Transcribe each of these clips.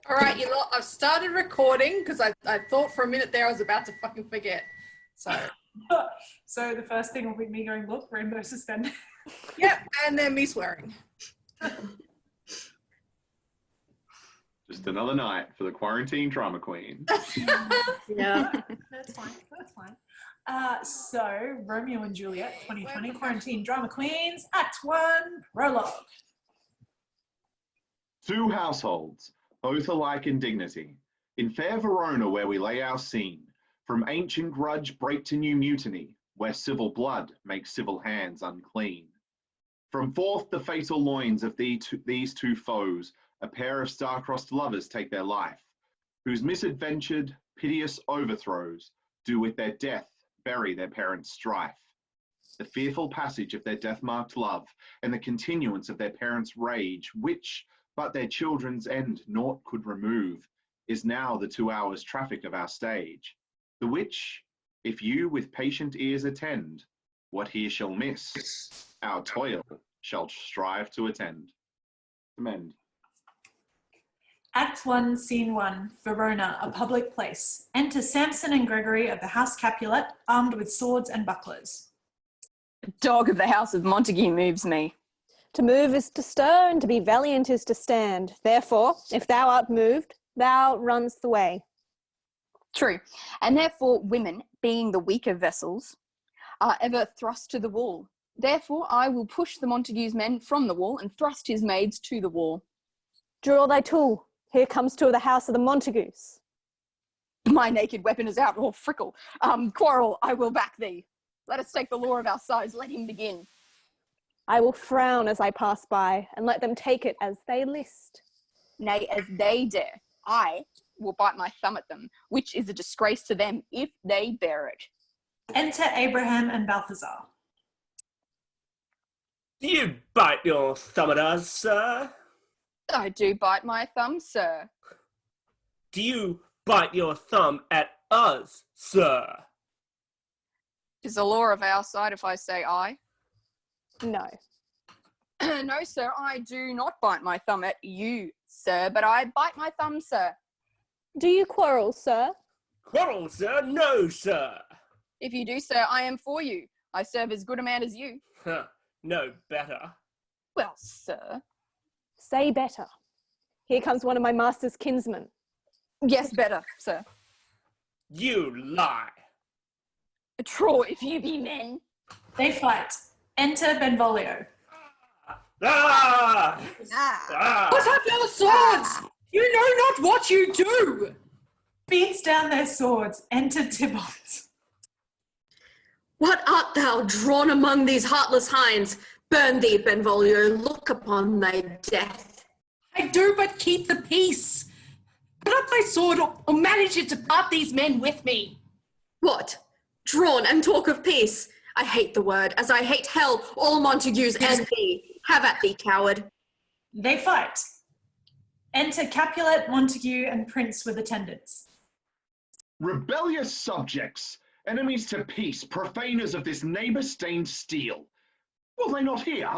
All right, you lot, I've started recording because I thought for a minute there I was about to fucking forget. So the first thing will be me going, look, rainbow suspended. Yep, and then me swearing. Just another night for the quarantine drama queen. Yeah. That's fine. So, Romeo and Juliet, 2020, Quarantine Drama Queens, Act 1, Prologue. Two households, both alike in dignity, in fair Verona where we lay our scene, from ancient grudge break to new mutiny, where civil blood makes civil hands unclean. From forth the fatal loins of these two foes, a pair of star-crossed lovers take their life, whose misadventured, piteous overthrows do with their death bury their parents' strife. The fearful passage of their death-marked love, and the continuance of their parents' rage, which, but their children's end naught could remove, is now the 2 hours traffic of our stage, the which, if you with patient ears attend, what here shall miss, our toil shall strive to attend. Amend. Act 1, Scene 1, Verona, a public place. Enter Samson and Gregory of the House Capulet, armed with swords and bucklers. Dog of the house of Montague moves me. To move is to stir, and to be valiant is to stand. Therefore, if thou art moved, thou runs the way. True. And therefore women, being the weaker vessels, are ever thrust to the wall. Therefore I will push the Montague's men from the wall and thrust his maids to the wall. Draw thy tool. Here comes two of the house of the Montagues. My naked weapon is out, or frickle. Quarrel, I will back thee. Let us take the law of our sides, let him begin. I will frown as I pass by, and let them take it as they list. Nay, as they dare, I will bite my thumb at them, which is a disgrace to them if they bear it. Enter Abraham and Balthazar. Do you bite your thumb at us, sir? I do bite my thumb, sir. Do you bite your thumb at us, sir? Is the law of our side if I say I? No. No, sir, I do not bite my thumb at you, sir, but I bite my thumb, sir. Do you quarrel, sir? Quarrel, sir? No, sir. If you do, sir, I am for you. I serve as good a man as you. Huh, no better. Well, sir. Say better. Here comes one of my master's kinsmen. Yes, better, sir. You lie. Troy, if you be men. They fight. Enter Benvolio. Ah! Ah! Put up your swords! You know not what you do! Beats down their swords. Enter Tybalt. What art thou drawn among these heartless hinds? Burn thee, Benvolio, look upon thy death. I do but keep the peace. Put up thy sword or manage it to part these men with me. What? Drawn and talk of peace? I hate the word, as I hate hell, all Montagues and thee. Have at thee, coward. They fight. Enter Capulet, Montague, and Prince with attendants. Rebellious subjects, enemies to peace, profaners of this neighbour-stained steel. Will they not hear?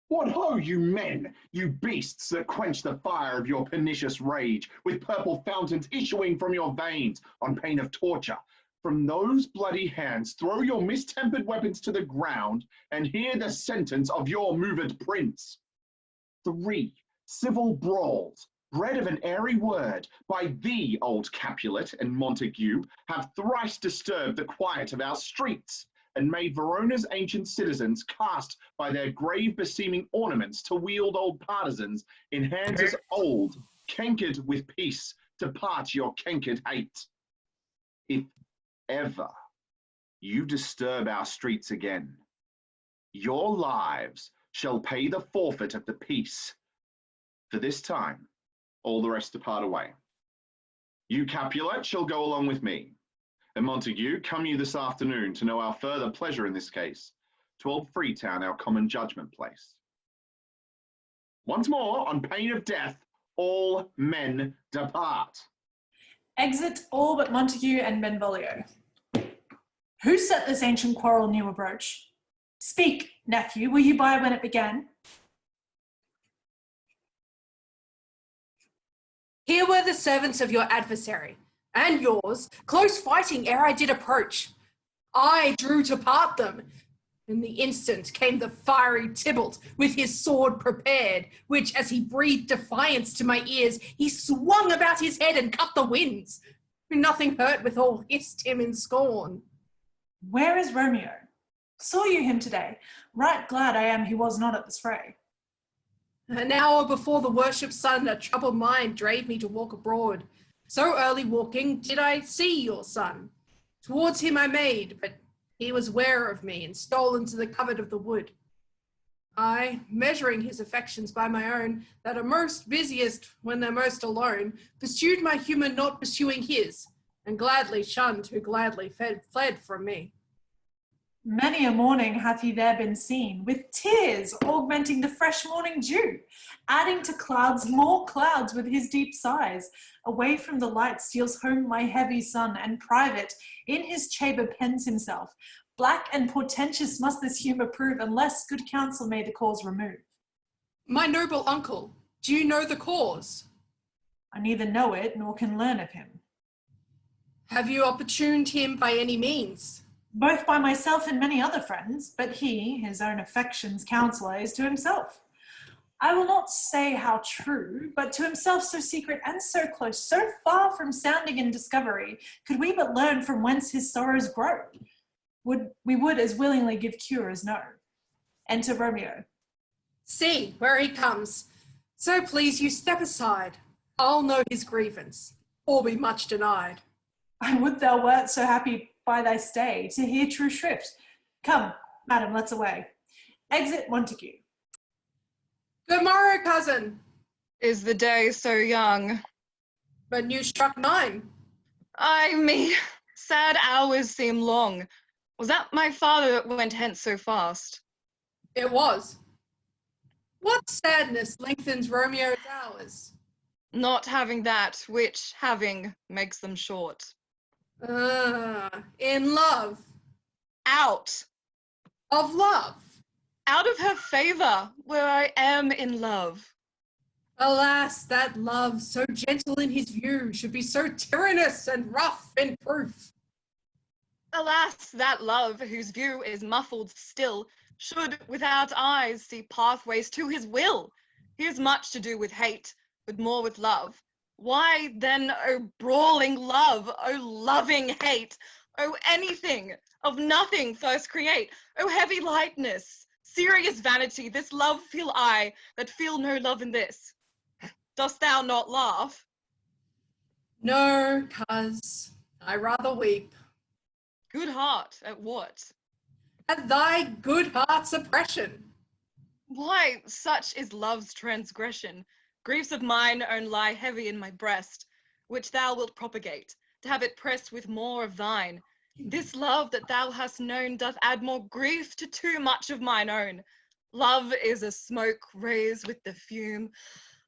What ho, you men, you beasts that quench the fire of your pernicious rage, with purple fountains issuing from your veins on pain of torture. From those bloody hands throw your mistempered weapons to the ground and hear the sentence of your moved prince. 3 civil brawls, bred of an airy word, by thee, old Capulet and Montague, have thrice disturbed the quiet of our streets, and made Verona's ancient citizens cast by their grave beseeming ornaments to wield old partisans in hands as old, cankered with peace, to part your cankered hate. If ever you disturb our streets again, your lives shall pay the forfeit of the peace. For this time, all the rest depart away. You, Capulet, shall go along with me. And Montague, come you this afternoon to know our further pleasure in this case, to old Freetown, our common judgment place. Once more, on pain of death, all men depart. Exit all but Montague and Benvolio. Who set this ancient quarrel new abroach? Speak, nephew, were you by when it began? Here were the servants of your adversary, and yours, close fighting ere I did approach. I drew to part them. In the instant came the fiery Tybalt with his sword prepared, which, as he breathed defiance to my ears, he swung about his head and cut the winds. Nothing hurt withal hissed him in scorn. Where is Romeo? Saw you him today? Right glad I am he was not at this fray. An hour before the worship sun, a troubled mind drave me to walk abroad. So early walking did I see your son. Towards him I made, but he was ware of me and stole into the covert of the wood. I, measuring his affections by my own, that are most busiest when they're most alone, pursued my humour not pursuing his, and gladly shunned who gladly fled from me. Many a morning hath he there been seen, with tears augmenting the fresh morning dew, adding to clouds more clouds with his deep sighs. Away from the light steals home my heavy son, and private in his chamber pens himself. Black and portentous must this humour prove, unless good counsel may the cause remove. My noble uncle, do you know the cause? I neither know it nor can learn of him. Have you opportuned him by any means? Both by myself and many other friends, but he, his own affections' counsellor, is to himself. I will not say how true, but to himself so secret and so close, so far from sounding in discovery, could we but learn from whence his sorrows grow. We would as willingly give cure as know. Enter Romeo. See, where he comes. So please you step aside. I'll know his grievance, or be much denied. I would thou wert so happy by thy stay, to hear true shrift. Come, madam, let's away. Exit Montague. Good morrow, cousin. Is the day so young? But you struck 9. Ay me, sad hours seem long. Was that my father that went hence so fast? It was. What sadness lengthens Romeo's hours? Not having that which, having, makes them short. In love. Out. Of love. Out of her favour, where I am in love. Alas, that love, so gentle in his view, should be so tyrannous and rough in proof. Alas, that love, whose view is muffled still, should without eyes see pathways to his will. He has much to do with hate, but more with love. Why then, O brawling love, O loving hate, O anything, of nothing first create, O heavy lightness, serious vanity, this love feel I, that feel no love in this. Dost thou not laugh? No, cuz I rather weep. Good heart, at what? At thy good heart's oppression. Why, such is love's transgression. Griefs of mine own lie heavy in my breast, which thou wilt propagate, to have it pressed with more of thine. This love that thou hast known doth add more grief to too much of mine own. Love is a smoke raised with the fume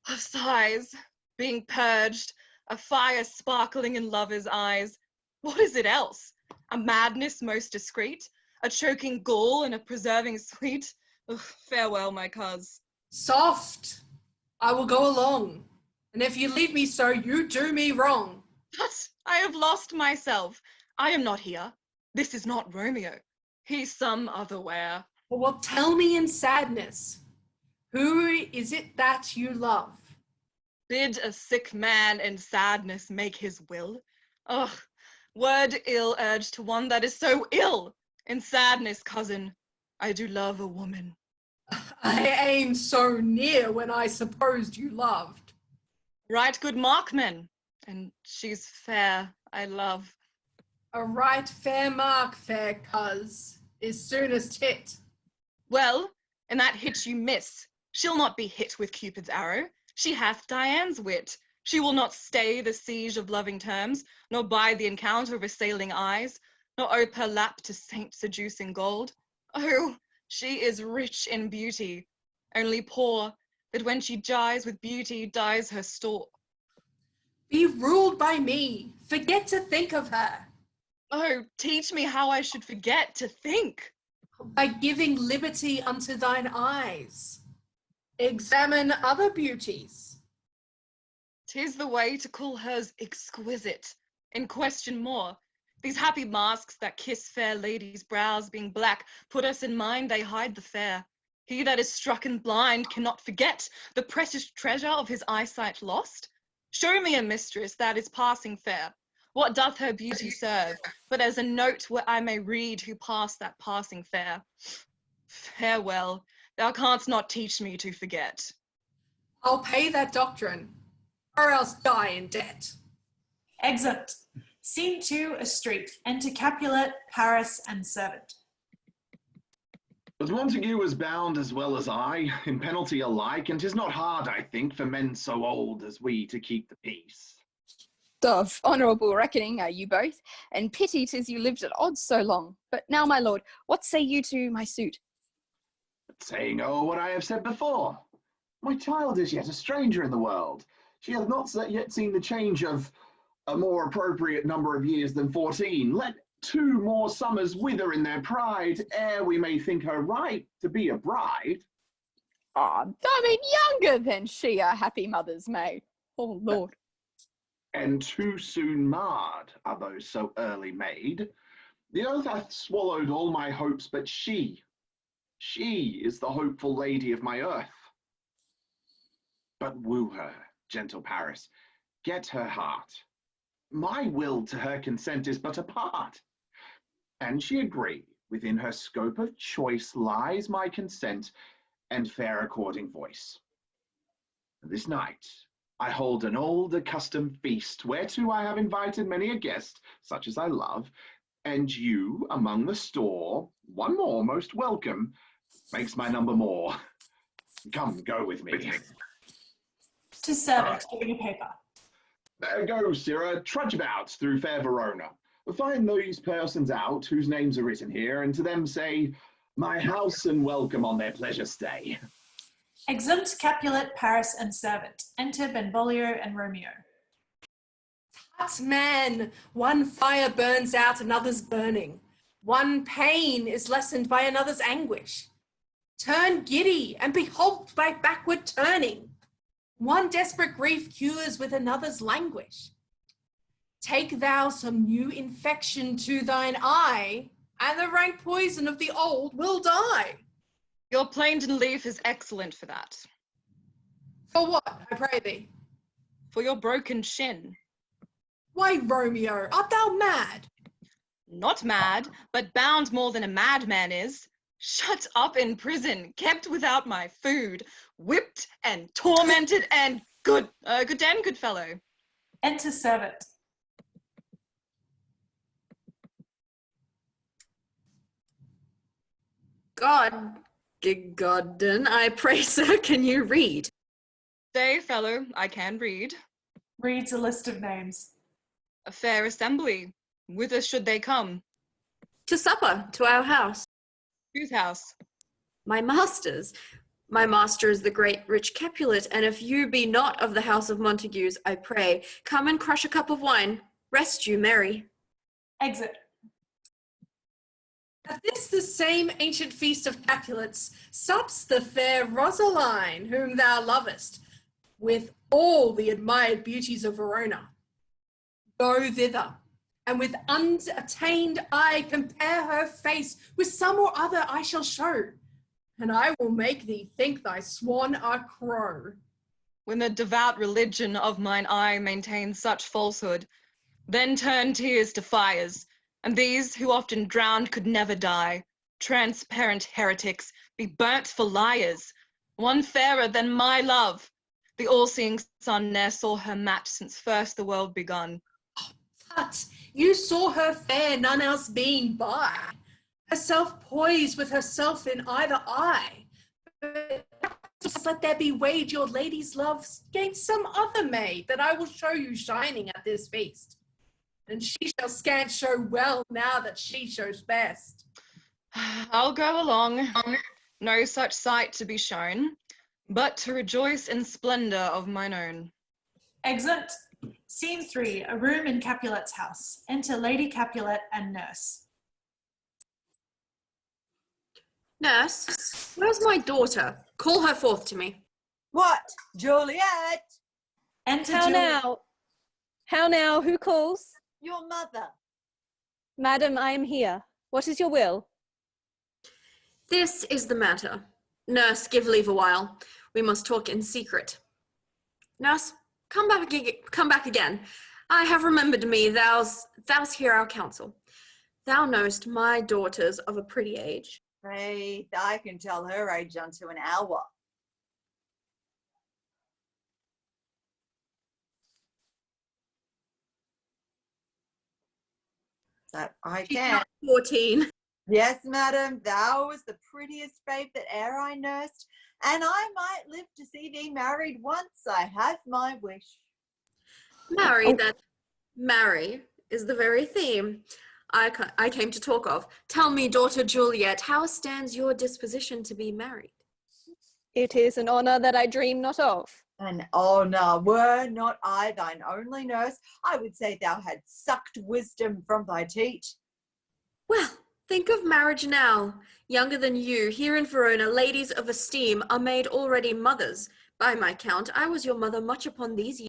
of sighs, being purged, a fire sparkling in lovers' eyes. What is it else? A madness most discreet, a choking gall and a preserving sweet. Ugh, farewell, my cuz. Soft. I will go along, and if you leave me so, you do me wrong. But I have lost myself. I am not here. This is not Romeo. He's some other where. Well, tell me in sadness, who is it that you love? Bid a sick man in sadness make his will. Ugh, word ill urged to one that is so ill. In sadness, cousin, I do love a woman. I aimed so near when I supposed you loved. Right good markman, and she's fair, I love. A right fair mark, fair cuz, is soonest hit. Well, in that hit you miss. She'll not be hit with Cupid's arrow. She hath Dian's wit. She will not stay the siege of loving terms, nor bide the encounter of assailing eyes, nor ope her lap to saint seducing gold. Oh, she is rich in beauty, only poor, that when she dies with beauty dies her store. Be ruled by me, forget to think of her. Oh, teach me how I should forget to think. By giving liberty unto thine eyes. Examine other beauties. 'Tis the way to call hers exquisite. In question more, these happy masks that kiss fair ladies' brows being black, put us in mind they hide the fair. He that is struck and blind cannot forget the precious treasure of his eyesight lost. Show me a mistress that is passing fair. What doth her beauty serve, but as a note where I may read who passed that passing fair? Farewell, thou canst not teach me to forget. I'll pay that doctrine, or else die in debt. Exit. Scene 2, a street. Enter Capulet, Paris, and servant. But Montague was bound as well as I, in penalty alike, and 'tis not hard, I think, for men so old as we to keep the peace. Of honourable reckoning are you both, and pity 'tis you lived at odds so long. But now, my lord, what say you to my suit? Saying, what I have said before. My child is yet a stranger in the world. She hath not yet seen the change of a more appropriate number of years than 14. Let 2 more summers wither in their pride, ere we may think her right to be a bride. Younger than she, our happy mothers may. Oh, Lord. And too soon marred are those so early made. The earth hath swallowed all my hopes, but she is the hopeful lady of my earth. But woo her, gentle Paris, get her heart. My will to her consent is but a part. And she agree, within her scope of choice lies my consent and fair according voice. This night I hold an old accustomed feast, whereto I have invited many a guest, such as I love, and you among the store, one more most welcome, makes my number more. Come, go with me. To servant, giving a paper. There go, sirrah, trudge about through fair Verona. Find those persons out whose names are written here, and to them say, my house and welcome on their pleasure stay. Exeunt Capulet, Paris, and servant. Enter Benvolio and Romeo. Tut, man, one fire burns out, another's burning. One pain is lessened by another's anguish. Turn giddy and be holped by backward turning. One desperate grief cures with another's languish. Take thou some new infection to thine eye, and the rank poison of the old will die. Your Plainton leaf is excellent for that. For what, I pray thee? For your broken shin. Why, Romeo, art thou mad? Not mad, but bound more than a madman is. Shut up in prison, kept without my food, whipped and tormented and good den, good fellow. Enter servant. Godden, I pray, sir, can you read? Stay, fellow, I can read. Reads a list of names. A fair assembly. Whither should they come? To supper, to our house. Whose house? My master's. My master is the great rich Capulet, and if you be not of the house of Montagues, I pray, come and crush a cup of wine. Rest you merry. Exit. At this the same ancient feast of Capulets sups the fair Rosaline, whom thou lovest, with all the admired beauties of Verona. Go thither, and with unattained eye compare her face with some or other I shall show, and I will make thee think thy swan a crow. When the devout religion of mine eye maintains such falsehood, then turn tears to fires, and these who often drowned could never die. Transparent heretics, be burnt for liars. One fairer than my love. The all-seeing sun ne'er saw her match since first the world begun. Tut, you saw her fair, none else being by. Herself poised with herself in either eye. But just let there be waged your lady's love gainst some other maid that I will show you shining at this feast. And she shall scant show well now that she shows best. I'll go along, no such sight to be shown, but to rejoice in splendour of mine own. Exit. Scene 3, a room in Capulet's house. Enter Lady Capulet and nurse. Nurse, where's my daughter? Call her forth to me. What, Juliet? Enter How Juliet. now? How now? Who calls? Your mother. Madam, I am here. What is your will? This is the matter. Nurse, give leave a while. We must talk in secret. Nurse, come back again. I have remembered me, thou's hear our counsel. Thou knowest my daughter's of a pretty age. Faith, I can tell her age unto an hour. That I She's can. not 14. Yes, madam, thou was the prettiest babe that e'er I nursed, and I might live to see thee married once. I have my wish. Marry is the very theme I came to talk of. Tell me, daughter Juliet, how stands your disposition to be married? It is an honour that I dream not of. An honour, were not I thine only nurse, I would say thou had sucked wisdom from thy teat. Well, think of marriage now. Younger than you, here in Verona, ladies of esteem are made already mothers. By my count, I was your mother much upon these years,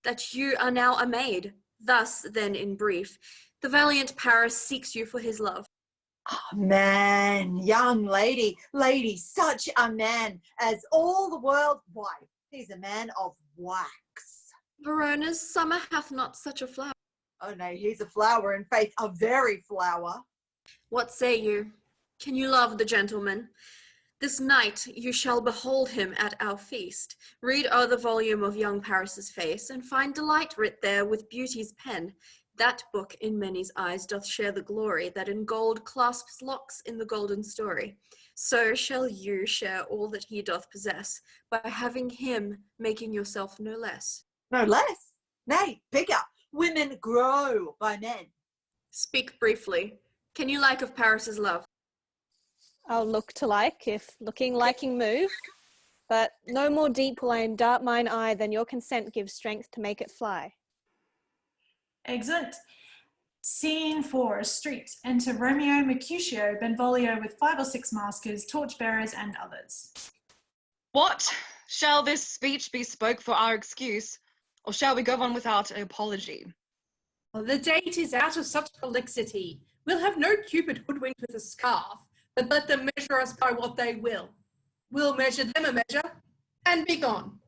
that you are now a maid. Thus, then, in brief, the valiant Paris seeks you for his love. Oh, man, young lady, such a man as all the world, why, he's a man of wax. Verona's summer hath not such a flower. Oh no, he's a flower, in faith, a very flower. What say you? Can you love the gentleman? This night you shall behold him at our feast. Read o'er the volume of young Paris's face, and find delight writ there with beauty's pen. That book in many's eyes doth share the glory that in gold clasps locks in the golden story. So shall you share all that he doth possess, by having him making yourself no less. No less, nay, bigger. Women grow by men. Speak briefly. Can you like of Paris's love? I'll look to like, if looking liking move. But no more deep will I dart mine eye than your consent gives strength to make it fly. Exit. Scene 4, a street. Enter Romeo, Mercutio, Benvolio with 5 or 6 maskers, torchbearers, and others. What? Shall this speech be spoke for our excuse, or shall we go on without an apology? Well, the date is out of such prolixity. We'll have no Cupid hoodwinked with a scarf, but let them measure us by what they will. We'll measure them a measure, and be gone.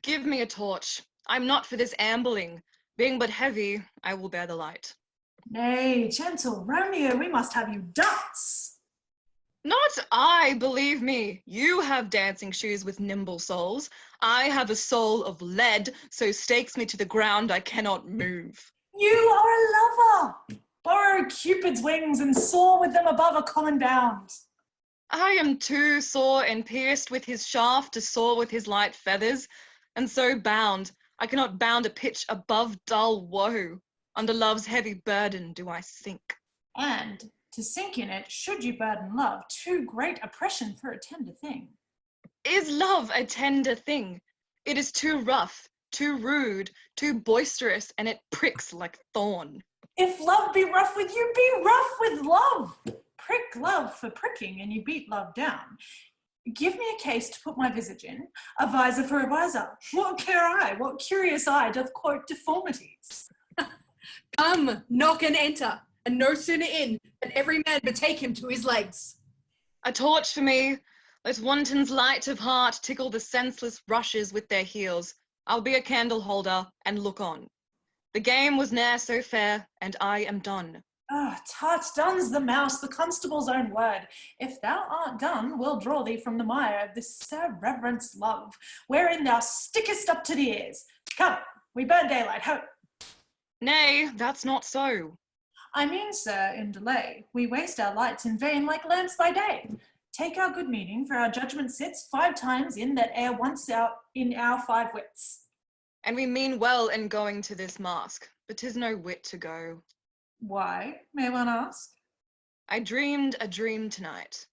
Give me a torch. I'm not for this ambling. Being but heavy, I will bear the light. Nay, gentle Romeo, we must have you dance. Not I, believe me. You have dancing shoes with nimble soles. I have a soul of lead, so stakes me to the ground I cannot move. You are a lover. Borrow Cupid's wings and soar with them above a common bound. I am too sore and pierced with his shaft to soar with his light feathers, and so bound, I cannot bound a pitch above dull woe. Under love's heavy burden do I sink. And to sink in it, should you burden love, too great oppression for a tender thing. Is love a tender thing? It is too rough, too rude, too boisterous, and it pricks like thorn. If love be rough with you, be rough with love. Prick love for pricking, and you beat love down. Give me a case to put my visage in, a visor for a visor. What care I? What curious eye doth quote deformities? Come, knock and enter, and no sooner in than every man betake him to his legs. A torch for me. Let wantons light of heart tickle the senseless rushes with their heels. I'll be a candle holder and look on. The game was ne'er so fair, and I am done. Ah, tut, done's the mouse, the constable's own word. If thou art done, we'll draw thee from the mire of this Sir Reverence love, wherein thou stickest up to the ears. Come, we burn daylight, ho! Nay, that's not so. I mean, sir, in delay, we waste our lights in vain like lamps by day. Take our good meaning, for our judgment sits 5 times in that ere once out in our 5 wits. And we mean well in going to this mask, but 'tis no wit to go. Why, may one ask? I dreamed a dream tonight.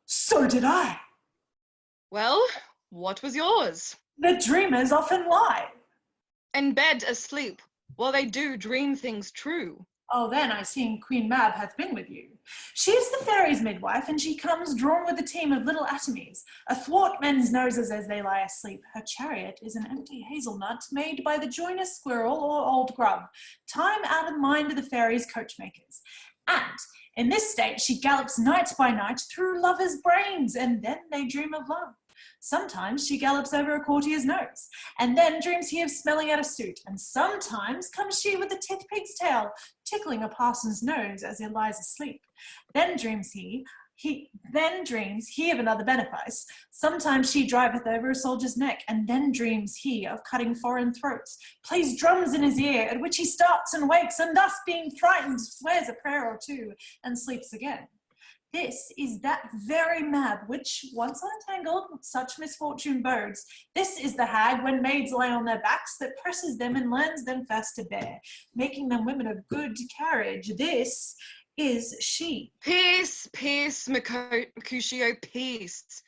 So did I. Well, what was yours? The dreamers often lie. In bed asleep, while they do dream things true. Oh, then I see Queen Mab hath been with you. She is the fairy's midwife, and she comes drawn with a team of little atomies, athwart men's noses as they lie asleep. Her chariot is an empty hazelnut made by the joinous squirrel or old grub, time out of mind of the fairy's coachmakers. And in this state she gallops night by night through lovers' brains, and then they dream of love. Sometimes she gallops over a courtier's nose, and then dreams he of smelling out a suit, and sometimes comes she with a tith-pig's tail, tickling a parson's nose as he lies asleep. Then dreams he of another benefice. Sometimes she driveth over a soldier's neck, and then dreams he of cutting foreign throats, plays drums in his ear, at which he starts and wakes, and thus being frightened, swears a prayer or two, and sleeps again. This is that very Mab which, once untangled, such misfortune bodes. This is the hag, when maids lie on their backs, that presses them and learns them first to bear, making them women of good carriage. This is she. Peace, peace, Mercutio, peace.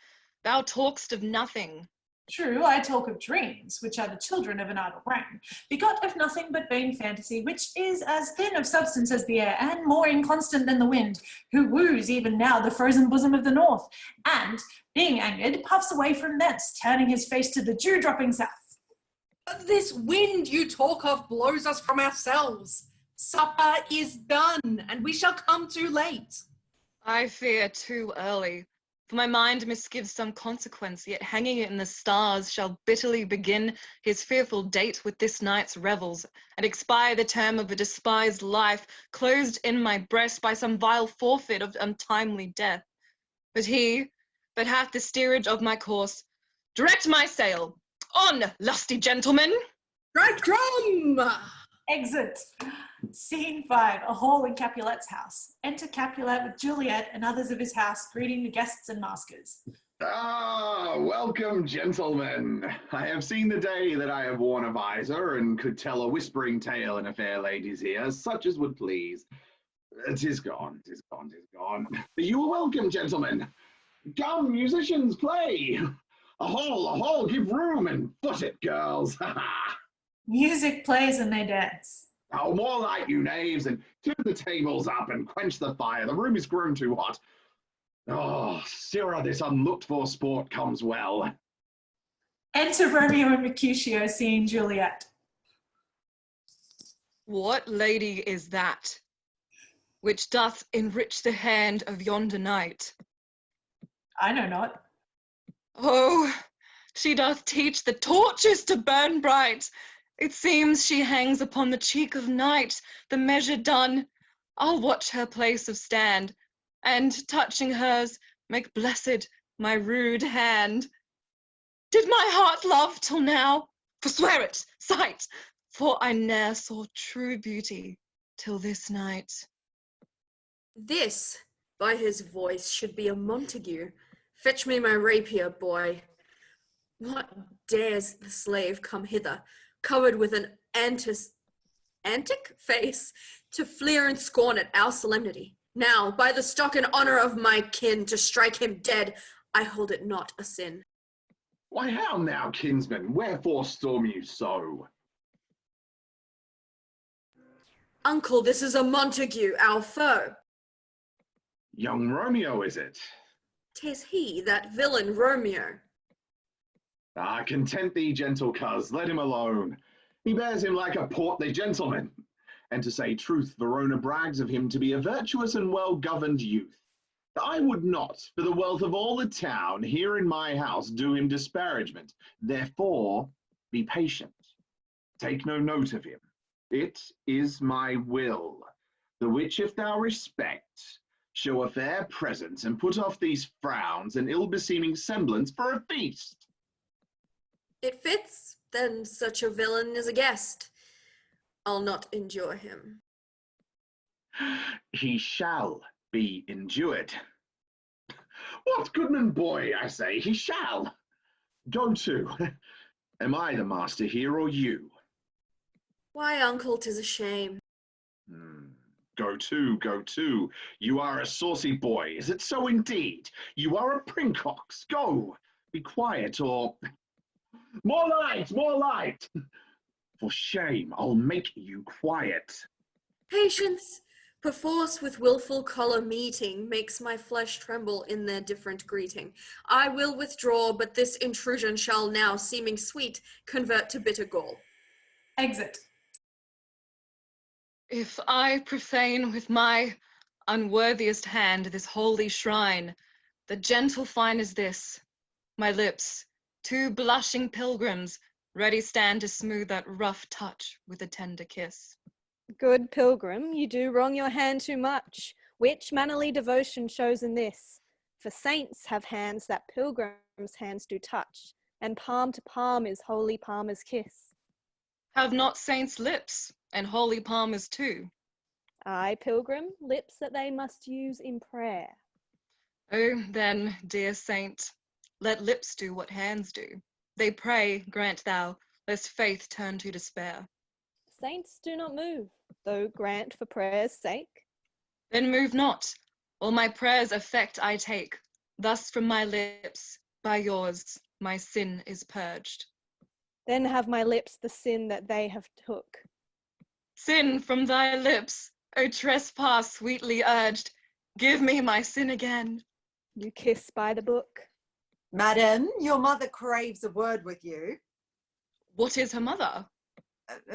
Thou talk'st of nothing. True, I talk of dreams, which are the children of an idle brain, begot of nothing but vain fantasy, which is as thin of substance as the air, and more inconstant than the wind, who woos even now the frozen bosom of the north, and, being angered, puffs away from thence, turning his face to the dew-dropping south. This wind you talk of blows us from ourselves. Supper is done, and we shall come too late. I fear too early. For my mind misgives some consequence, yet hanging in the stars shall bitterly begin his fearful date with this night's revels, and expire the term of a despised life, closed in my breast by some vile forfeit of untimely death. But he that hath the steerage of my course, direct my sail. On, lusty gentlemen! Strike drum! Exit. Scene 5, a hall in Capulet's house. Enter Capulet with Juliet and others of his house, greeting the guests and maskers. Ah, welcome, gentlemen. I have seen the day that I have worn a visor and could tell a whispering tale in a fair lady's ears, such as would please. 'Tis gone, 'tis gone, 'tis gone. You are welcome, gentlemen. Come, musicians, play. A hall, give room and foot it, girls. Ha ha. Music plays and they dance. Oh, more light, you knaves, and turn the tables up and quench the fire. The room is grown too hot. Oh, sirrah, this unlooked-for sport comes well. Enter Romeo and Mercutio seeing Juliet. What lady is that, which doth enrich the hand of yonder knight? I know not. Oh, she doth teach the torches to burn bright. It seems she hangs upon the cheek of night, the measure done. I'll watch her place of stand, and, touching hers, make blessed my rude hand. Did my heart love till now? Forswear it, sight, for I ne'er saw true beauty till this night. This, by his voice, should be a Montague. Fetch me my rapier, boy. What dares the slave come hither, covered with an antic face, to fleer and scorn at our solemnity? Now, by the stock and honour of my kin, to strike him dead, I hold it not a sin. Why, how now, kinsman? Wherefore storm you so? Uncle, this is a Montague, our foe. Young Romeo, is it? 'Tis he, that villain Romeo. Ah, content thee, gentle coz, let him alone. He bears him like a portly gentleman. And to say truth, Verona brags of him to be a virtuous and well-governed youth. I would not, for the wealth of all the town, here in my house, do him disparagement. Therefore, be patient. Take no note of him. It is my will, the which if thou respect, show a fair presence, and put off these frowns and ill-beseeming semblance for a feast. It fits, then such a villain is a guest. I'll not endure him. He shall be endured. What, goodman boy, I say, he shall. Go to. Am I the master here, or you? Why, uncle, 'tis a shame. Go to, go to. You are a saucy boy, is it so indeed? You are a princox. Go, be quiet, or... More light, more light! For shame, I'll make you quiet. Patience, perforce with wilful choler meeting, makes my flesh tremble in their different greeting. I will withdraw, but this intrusion shall now, seeming sweet, convert to bitter gall. Exit. If I profane with my unworthiest hand this holy shrine, the gentle fine is this, my lips, two blushing pilgrims, ready stand to smooth that rough touch with a tender kiss. Good pilgrim, you do wrong your hand too much, which mannerly devotion shows in this. For saints have hands that pilgrims' hands do touch, and palm to palm is holy palmer's kiss. Have not saints lips, and holy palmers too? Aye, pilgrim, lips that they must use in prayer. Oh, then, dear saint, let lips do what hands do. They pray, grant thou, lest faith turn to despair. Saints do not move, though grant for prayer's sake. Then move not, all my prayers' effect I take. Thus from my lips, by yours, my sin is purged. Then have my lips the sin that they have took. Sin from thy lips, O trespass sweetly urged, give me my sin again. You kiss by the book. Madam, your mother craves a word with you. What is her mother?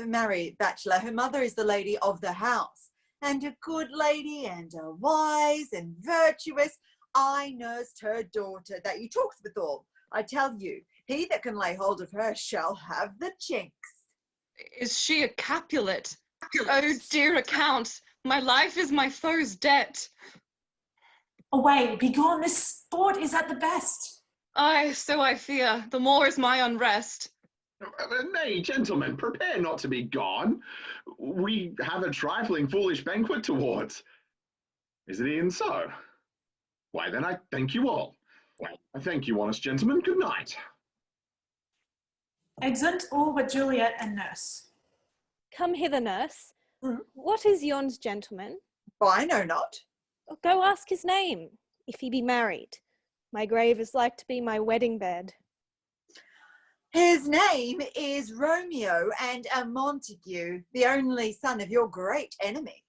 Marry, bachelor, her mother is the lady of the house, and a good lady, and a wise and virtuous. I nursed her daughter that you talked withal. I tell you, he that can lay hold of her shall have the chinks. Is she a Capulet? Oh, dear account, my life is my foe's debt. Away, begone, this sport is at the best. Aye, so I fear, the more is my unrest. Nay, gentlemen, prepare not to be gone. We have a trifling foolish banquet towards. Is it e'en so? Why then I thank you all. I thank you, honest gentlemen. Good night. Exit all but Juliet and nurse. Come hither, nurse. Mm. What is yond gentleman? I know not. Go ask his name, if he be married. My grave is like to be my wedding bed. His name is Romeo, and a Montague, the only son of your great enemy.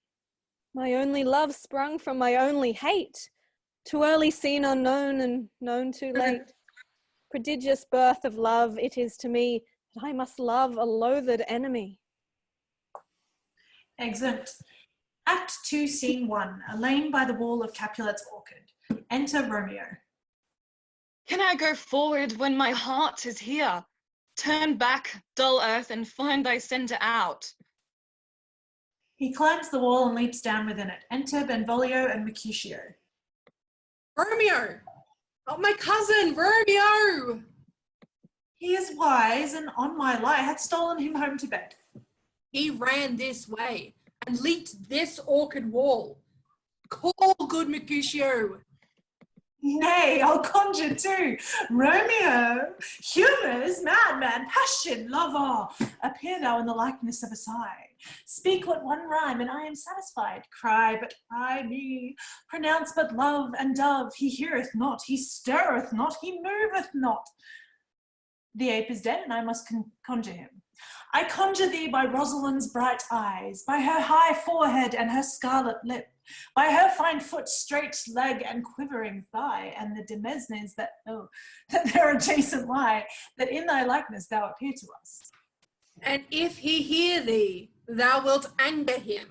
My only love sprung from my only hate. Too early seen unknown and known too late. Prodigious birth of love it is to me that I must love a loathed enemy. Exit. Act 2, Scene 1. A lane by the wall of Capulet's orchard. Enter Romeo. Can I go forward when my heart is here? Turn back, dull earth, and find thy centre out. He climbs the wall and leaps down within it. Enter Benvolio and Mercutio. Romeo! Oh, my cousin, Romeo! He is wise, and on my life hath stolen him home to bed. He ran this way and leaped this orchard wall. Call good Mercutio. Nay, I'll conjure too. Romeo, humours, madman, passion, lover, appear thou in the likeness of a sigh. Speak but one rhyme, and I am satisfied. Cry but cry me. Pronounce but love and dove. He heareth not, he stirreth not, he moveth not. The ape is dead, and I must conjure him. I conjure thee by Rosalind's bright eyes, by her high forehead and her scarlet lip, by her fine foot, straight leg, and quivering thigh, and the demesnes that their adjacent lie, that in thy likeness thou appear to us. And if he hear thee, thou wilt anger him.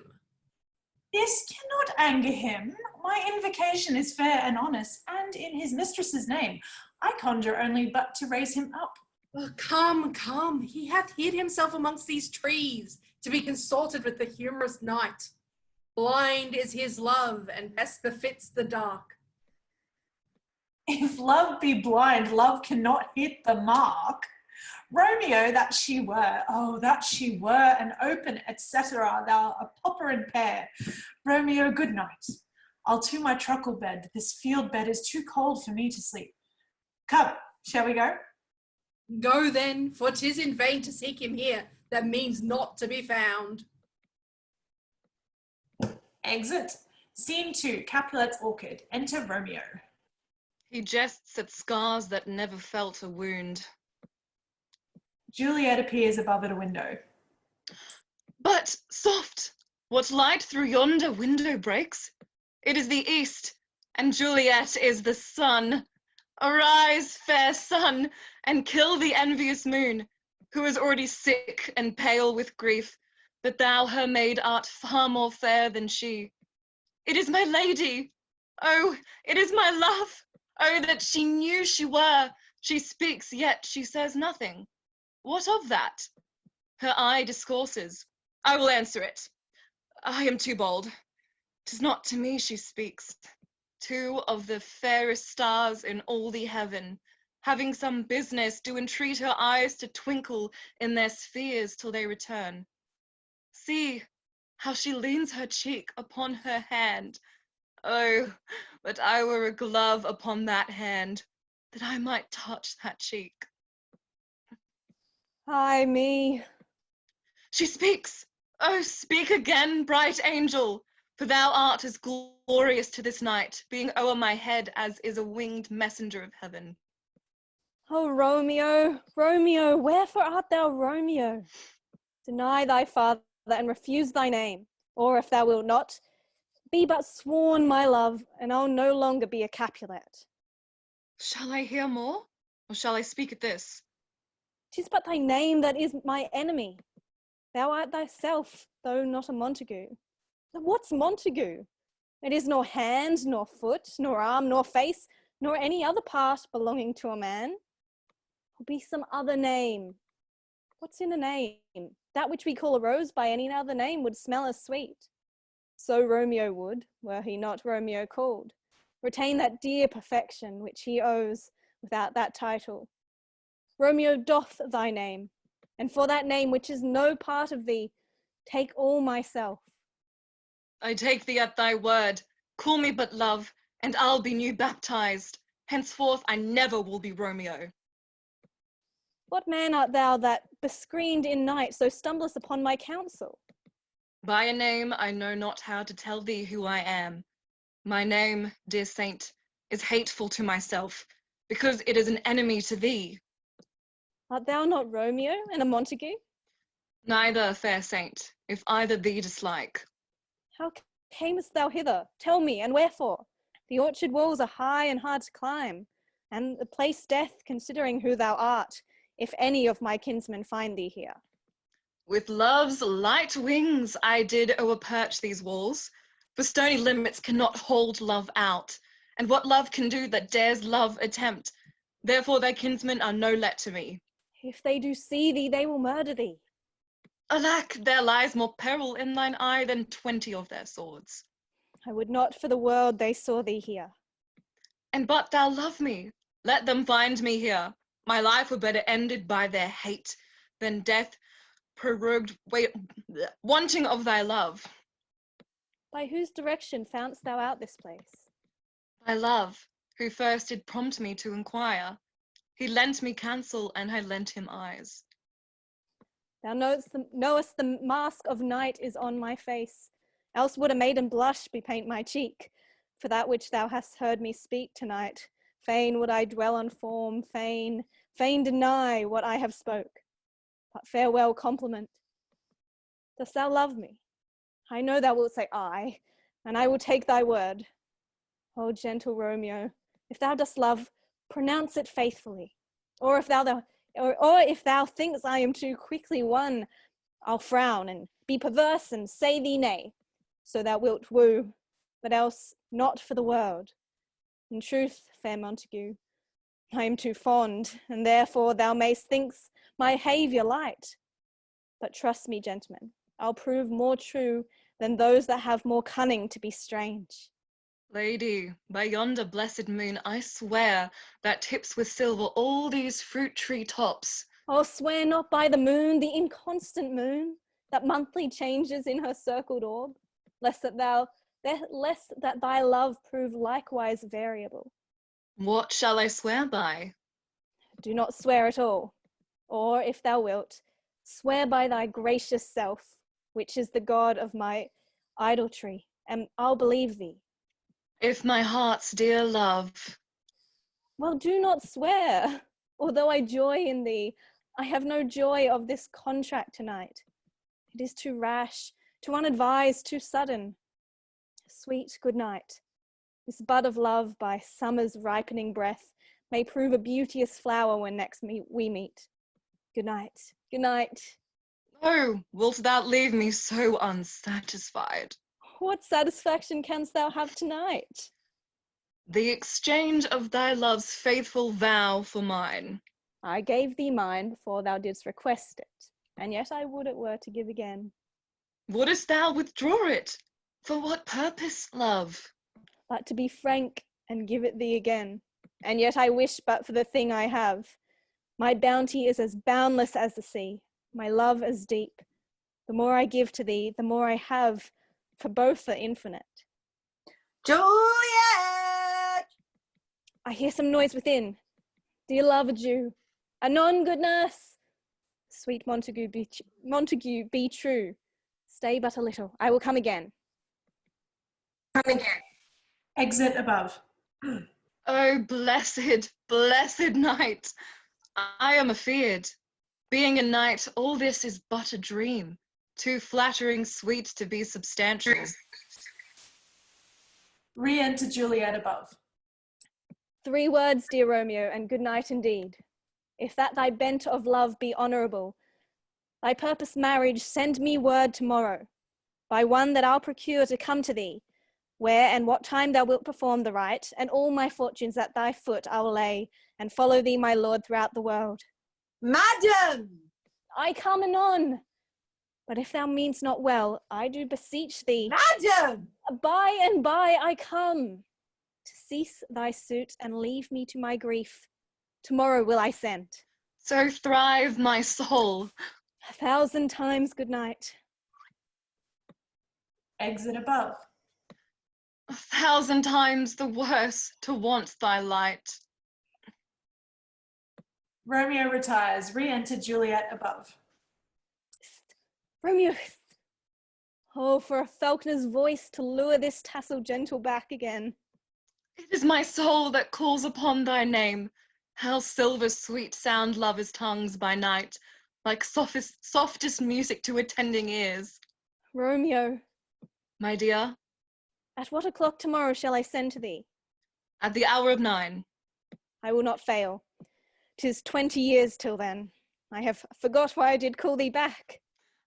This cannot anger him. My invocation is fair and honest, and in his mistress's name. I conjure only but to raise him up. Oh, come, come, he hath hid himself amongst these trees, to be consulted with the humorous night. Blind is his love, and best befits the dark. If love be blind, love cannot hit the mark. Romeo, that she were, oh, that she were, an open, etc., thou a popper and pear. Romeo, good night. I'll to my truckle bed. This field bed is too cold for me to sleep. Come, shall we go? Go then, for 'tis in vain to seek him here, that means not to be found. Exit. Scene 2, Capulet's orchard. Enter Romeo. He jests at scars that never felt a wound. Juliet appears above at a window. But soft, What light through yonder window breaks? It is the east, and Juliet is the sun. Arise, fair sun, and kill the envious moon, who is already sick and pale with grief, that thou, her maid, art far more fair than she. It is my lady. Oh, it is my love. Oh, that she knew she were. She speaks, yet she says nothing. What of that? Her eye discourses. I will answer it. I am too bold. 'Tis not to me she speaks. Two of the fairest stars in all the heaven, having some business, do entreat her eyes to twinkle in their spheres till they return. See how she leans her cheek upon her hand. Oh, that I were a glove upon that hand, that I might touch that cheek. Ay me. She speaks. Oh, speak again, bright angel, for thou art as glorious to this night, being o'er my head as is a winged messenger of heaven. Oh, Romeo, Romeo, wherefore art thou Romeo? Deny thy father and refuse thy name, or if thou wilt not, be but sworn my love, and I'll no longer be a Capulet. Shall I hear more, or shall I speak at this? 'Tis but thy name that is my enemy. Thou art thyself, though not a Montague. What's Montague? It is nor hand, nor foot, nor arm, nor face, nor any other part belonging to a man. Or be some other name. What's in a name? That which we call a rose by any other name would smell as sweet. So Romeo would, were he not Romeo called, retain that dear perfection which he owes without that title. Romeo doth thy name, and for that name which is no part of thee, take all myself. I take thee at thy word. Call me but love, and I'll be new baptized. Henceforth I never will be Romeo. What man art thou that, bescreened in night, so stumblest upon my counsel? By a name I know not how to tell thee who I am. My name, dear saint, is hateful to myself, because it is an enemy to thee. Art thou not Romeo and a Montague? Neither, fair saint, if either thee dislike. How camest thou hither? Tell me, and wherefore? The orchard walls are high and hard to climb, and the place death, considering who thou art, if any of my kinsmen find thee here. With love's light wings I did o'erperch these walls, for stony limits cannot hold love out, and what love can do that dares love attempt? Therefore thy kinsmen are no let to me. If they do see thee, they will murder thee. Alack, there lies more peril in thine eye than 20 of their swords. I would not for the world they saw thee here. And but thou love me, let them find me here. My life were better ended by their hate than death prorogued, wanting of thy love. By whose direction foundst thou out this place? By love, who first did prompt me to inquire. He lent me counsel, and I lent him eyes. Thou knowest the mask of night is on my face, else would a maiden blush bepaint my cheek. For that which thou hast heard me speak tonight, fain would I dwell on form, fain deny what I have spoke. But farewell compliment. Dost thou love me? I know thou wilt say aye, and I will take thy word. O gentle Romeo, if thou dost love, pronounce it faithfully. Or if thou thinkst I am too quickly won, I'll frown and be perverse and say thee nay. So thou wilt woo, but else not for the world. In truth, fair Montague, I am too fond, and therefore thou mayst think my behaviour light. But trust me, gentlemen, I'll prove more true than those that have more cunning to be strange. Lady, by yonder blessed moon, I swear that tips with silver all these fruit tree tops. Oh, swear not by the moon, the inconstant moon, that monthly changes in her circled orb, lest that thy love prove likewise variable. What shall I swear by? Do not swear at all, or if thou wilt, swear by thy gracious self, which is the god of my idolatry, and I'll believe thee. If my heart's dear love. Well, do not swear. Although I joy in thee, I have no joy of this contract tonight. It is too rash too unadvised, too sudden. Sweet good night. This bud of love by summer's ripening breath may prove a beauteous flower when next we meet. Good night, good night. Oh, wilt thou leave me so unsatisfied? What satisfaction canst thou have tonight? The exchange of thy love's faithful vow for mine. I gave thee mine before thou didst request it, and yet I would it were to give again. Wouldst thou withdraw it? For what purpose, love? But to be frank and give it thee again, and yet I wish but for the thing I have. My bounty is as boundless as the sea, my love as deep. The more I give to thee, the more I have, for both are infinite. Juliet! I hear some noise within. Dear love, adieu. Anon, good nurse. Sweet Montague, be true. Stay but a little. I will come again. Exit above. Oh, blessed, blessed night! I am afeard. Being a knight, all this is but a dream, too flattering sweet to be substantial. Re-enter Juliet above. 3 words, dear Romeo, and good night indeed. If that thy bent of love be honourable, thy purpose marriage, send me word tomorrow, by one that I'll procure to come to thee, where and what time thou wilt perform the rite, and all my fortunes at thy foot I'll lay, and follow thee, my lord, throughout the world. Madam! I come anon. But if thou mean'st not well, I do beseech thee. Madam! By and by I come. To cease thy suit and leave me to my grief. Tomorrow will I send. So thrive my soul. 1,000 times good night. Exit above. 1,000 times the worse to want thy light. Romeo retires. Re-enter Juliet above. Romeo. Oh, for a falconer's voice to lure this tassel gentle back again. It is my soul that calls upon thy name. How silver sweet sound lovers' tongues by night, like softest music to attending ears. Romeo, My dear, at what o'clock tomorrow shall I send to thee? at the hour of 9. I will not fail. 'Tis 20 years till then. I have forgot why I did call thee back.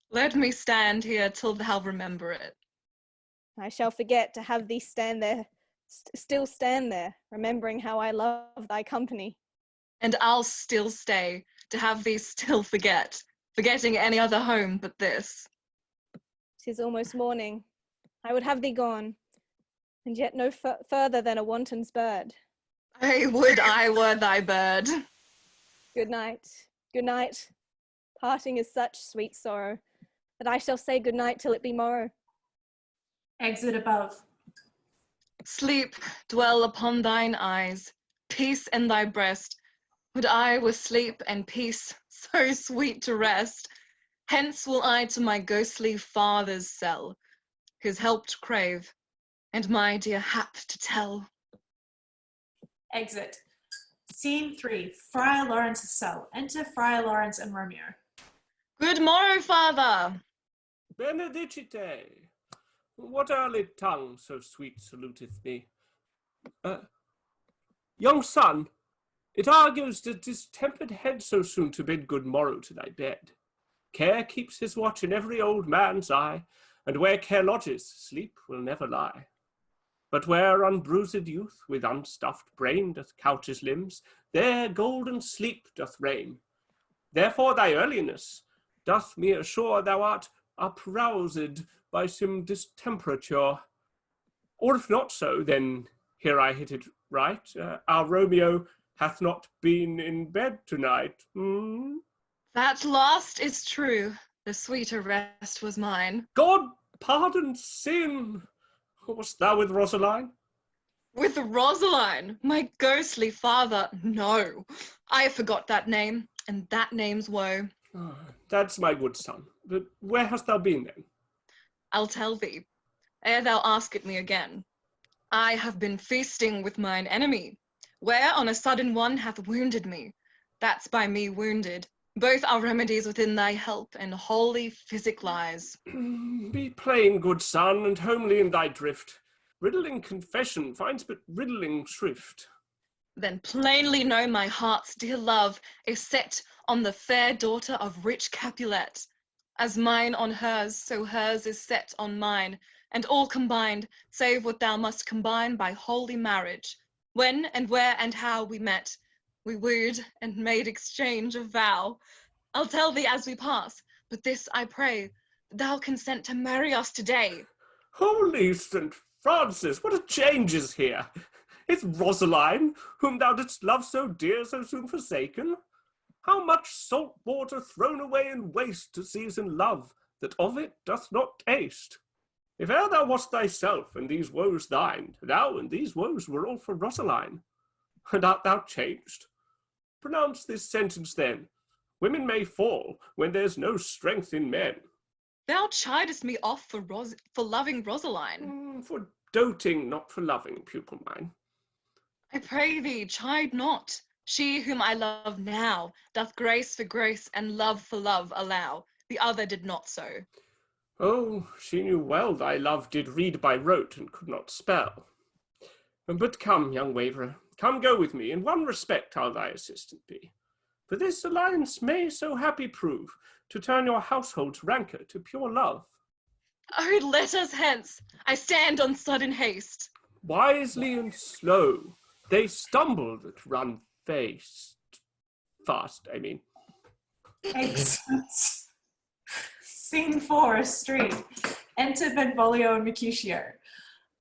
Let me stand here till thou remember it. I shall forget to have thee stand there, still stand there, remembering how I love thy company. And I'll still stay to have thee still forgetting any other home but this. 'Tis almost morning. I would have thee gone, and yet no further than a wanton's bird. I would I were thy bird. Good night, good night. Parting is such sweet sorrow, that I shall say good night till it be morrow. Exit above. Sleep dwell upon thine eyes, peace in thy breast. Would I were sleep and peace, so sweet to rest. Hence will I to my ghostly father's cell, his help to crave, and my dear hap to tell. Exit. Scene 3. Friar Lawrence's cell. Enter Friar Lawrence and Romeo. Good morrow, father. Benedicite! What early tongue so sweet saluteth me? Young son, it argues the distempered head so soon to bid good morrow to thy bed. Care keeps his watch in every old man's eye, and where care lodges, sleep will never lie. But where unbruised youth with unstuffed brain doth couch his limbs, there golden sleep doth reign. Therefore thy earliness doth me assure thou art uproused by some distemperature. Or if not so, then here I hit it right. Our Romeo hath not been in bed tonight. That last is true. The sweeter rest was mine. God pardon sin! Wast thou with Rosaline? With Rosaline, my ghostly father? No, I forgot that name, and that name's woe. That's my good son. But where hast thou been then? I'll tell thee, ere thou ask it me again. I have been feasting with mine enemy, where on a sudden one hath wounded me. That's by me wounded, Both are remedies within thy help, and holy physic lies. Be plain, good son, and homely in thy drift. Riddling confession finds but riddling shrift. Then plainly know my heart's dear love is set on the fair daughter of rich Capulet. As mine on hers, so hers is set on mine, and all combined, save what thou must combine by holy marriage. When and where and how we met, we wooed and made exchange of vow. I'll tell thee as we pass, but this I pray, that thou consent to marry us today. Holy St. Francis, what a change is here! Is Rosaline, whom thou didst love so dear, so soon forsaken? How much salt water thrown away in waste to season love, that of it doth not taste? If e'er thou wast thyself, and these woes thine, thou and these woes were all for Rosaline. And art thou changed? Pronounce this sentence then. Women may fall when there's no strength in men. Thou chidest me off for loving Rosaline. For doting, not for loving, pupil mine. I pray thee, chide not. She whom I love now doth grace for grace and love for love allow. The other did not so. Oh, she knew well thy love did read by rote and could not spell. But come, young waverer, come go with me, in one respect I'll thy assistant be. For this alliance may so happy prove, to turn your household's rancour to pure love. Oh, let us hence. I stand on sudden haste. Wisely and slow, they stumble that run fast, I mean. Excellent. Scene 4, a street. Enter Benvolio and Mercutio.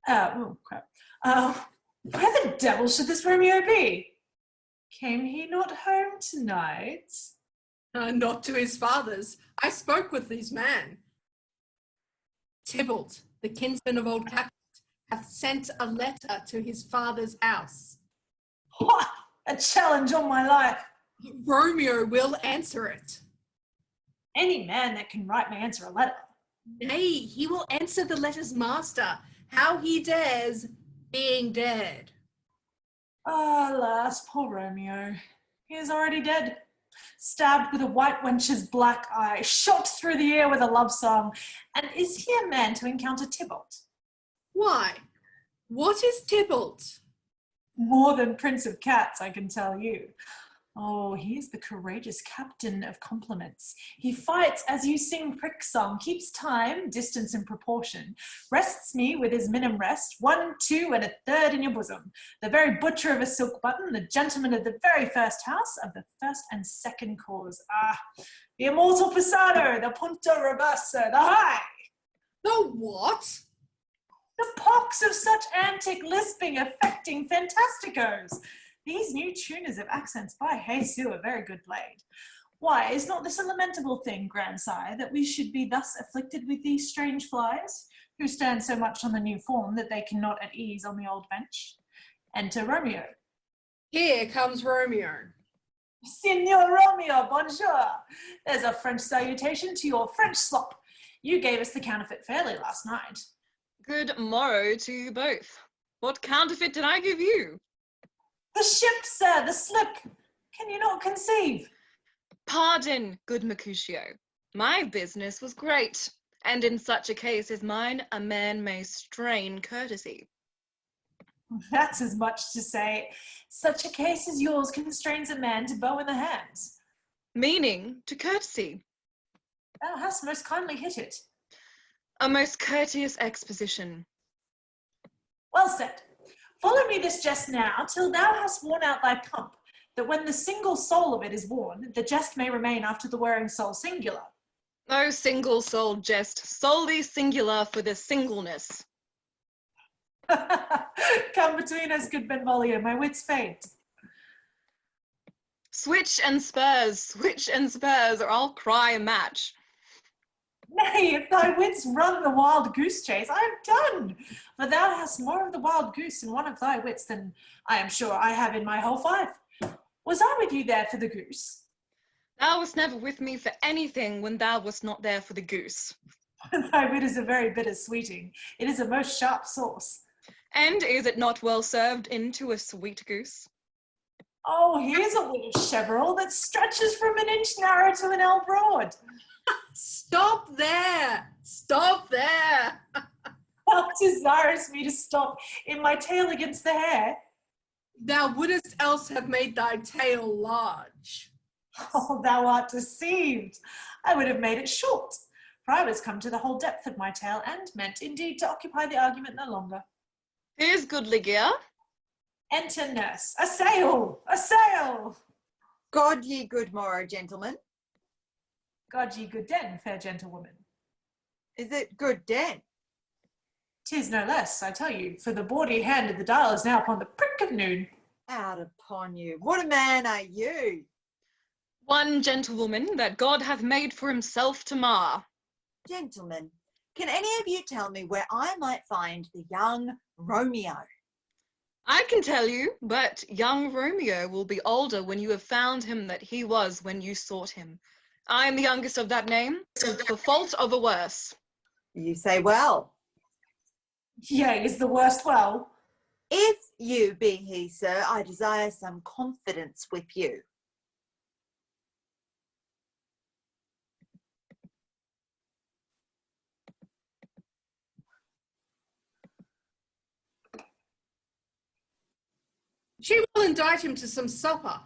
Oh, crap. Where the devil should this Romeo be? Came he not home tonight? Not to his father's. I spoke with these man. Tybalt, the kinsman of old Capulet, hath sent a letter to his father's house. What? A challenge on my life. Romeo will answer it. Any man that can write may answer a letter. Nay, he will answer the letter's master. How he dares, being dead. Alas, poor Romeo. He is already dead. Stabbed with a white wench's black eye, shot through the air with a love song. And is he a man to encounter Tybalt? Why? What is Tybalt? More than Prince of Cats, I can tell you. Oh, he is the courageous captain of compliments. He fights as you sing prick song, keeps time, distance and proportion, rests me with his minim rest, 1, 2, and a third in your bosom. The very butcher of a silk button, the gentleman of the very first house, of the first and second cause. Ah, the immortal Pisano, the punto robusto, the high. The what? The pox of such antic lisping affecting fantasticos. These new tuners of accents by Jesu are very good played. Why, is not this a lamentable thing, grandsire, that we should be thus afflicted with these strange flies, who stand so much on the new form that they cannot at ease on the old bench? Enter Romeo. Here comes Romeo. Signor Romeo, bonjour. There's a French salutation to your French slop. You gave us the counterfeit fairly last night. Good morrow to you both. What counterfeit did I give you? The ship, sir, the slip. Can you not conceive? Pardon, good Mercutio. My business was great, and in such a case as mine, a man may strain courtesy. That's as much to say, such a case as yours constrains a man to bow in the hands. Meaning to courtesy. Thou hast most kindly hit it. A most courteous exposition. Well said. Follow me this jest now, till thou hast worn out thy pump, that when the single soul of it is worn, the jest may remain after the wearing soul singular. No single soul jest, solely singular for the singleness. Come between us, good Benvolio, my wits faint. Switch and spurs, or I'll cry a match. Nay, if thy wits run the wild goose chase, I am done. For thou hast more of the wild goose in one of thy wits than I am sure I have in my whole 5. Was I with you there for the goose? Thou wast never with me for anything when thou wast not there for the goose. Thy wit is a very bitter sweeting. It is a most sharp sauce. And is it not well served into a sweet goose? Oh, here's a little cheverel that stretches from an inch narrow to an ell broad. Stop there! Stop there! Thou desirest me to stop in my tail against the hair. Thou wouldst else have made thy tail large. Oh, thou art deceived. I would have made it short, for I was come to the whole depth of my tail, and meant indeed to occupy the argument no longer. Here's goodly gear. Enter nurse. A sail! A sail! God ye good morrow, gentlemen. God ye good den, fair gentlewoman. Is it good den? 'Tis no less, I tell you, for the bawdy hand of the dial is now upon the prick of noon. Out upon you. What a man are you? One gentlewoman that God hath made for himself to mar. Gentlemen, can any of you tell me where I might find the young Romeo? I can tell you, but young Romeo will be older when you have found him that he was when you sought him. I am the youngest of that name, for fault of a worse. You say well. Yea, is the worst well? If you be he, sir, I desire some confidence with you. She will indict him to some supper.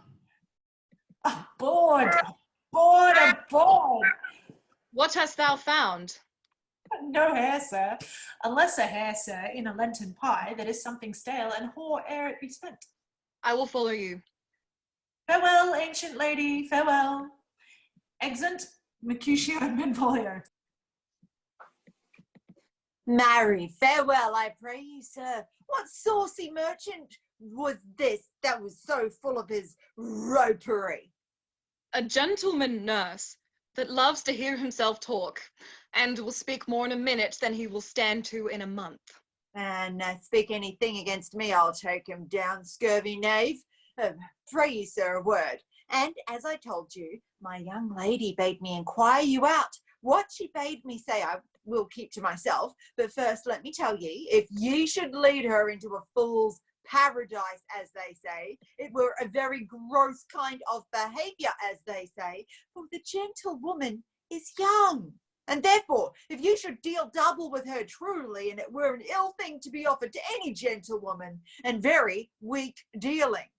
Aboard! Aboard! Aboard! What hast thou found? No hair, sir. Unless a hair, sir, in a Lenten pie that is something stale and hoar ere it be spent. I will follow you. Farewell, ancient lady, farewell. Exeunt Mercutio and Benvolio. Marry, farewell, I pray you, sir. What saucy merchant was this that was so full of his ropery? A gentleman, nurse, that loves to hear himself talk, and will speak more in a minute than he will stand to in a month. And speak anything against me, I'll take him down, scurvy knave. Pray you, sir, a word. And as I told you, my young lady bade me inquire you out. What she bade me say I will keep to myself, but first let me tell ye, if ye should lead her into a fool's paradise, as they say, it were a very gross kind of behaviour, as they say, for the gentlewoman is young. And therefore, if you should deal double with her truly, and it were an ill thing to be offered to any gentlewoman, and very weak dealing.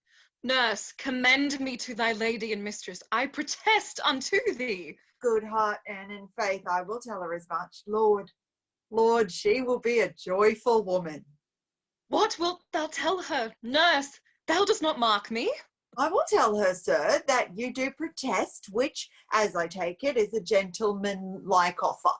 Nurse, commend me to thy lady and mistress. I protest unto thee. Good heart, and in faith I will tell her as much. Lord, she will be a joyful woman. What wilt thou tell her? Nurse, thou dost not mark me. I will tell her, sir, that you do protest, which, as I take it, is a gentleman-like offer.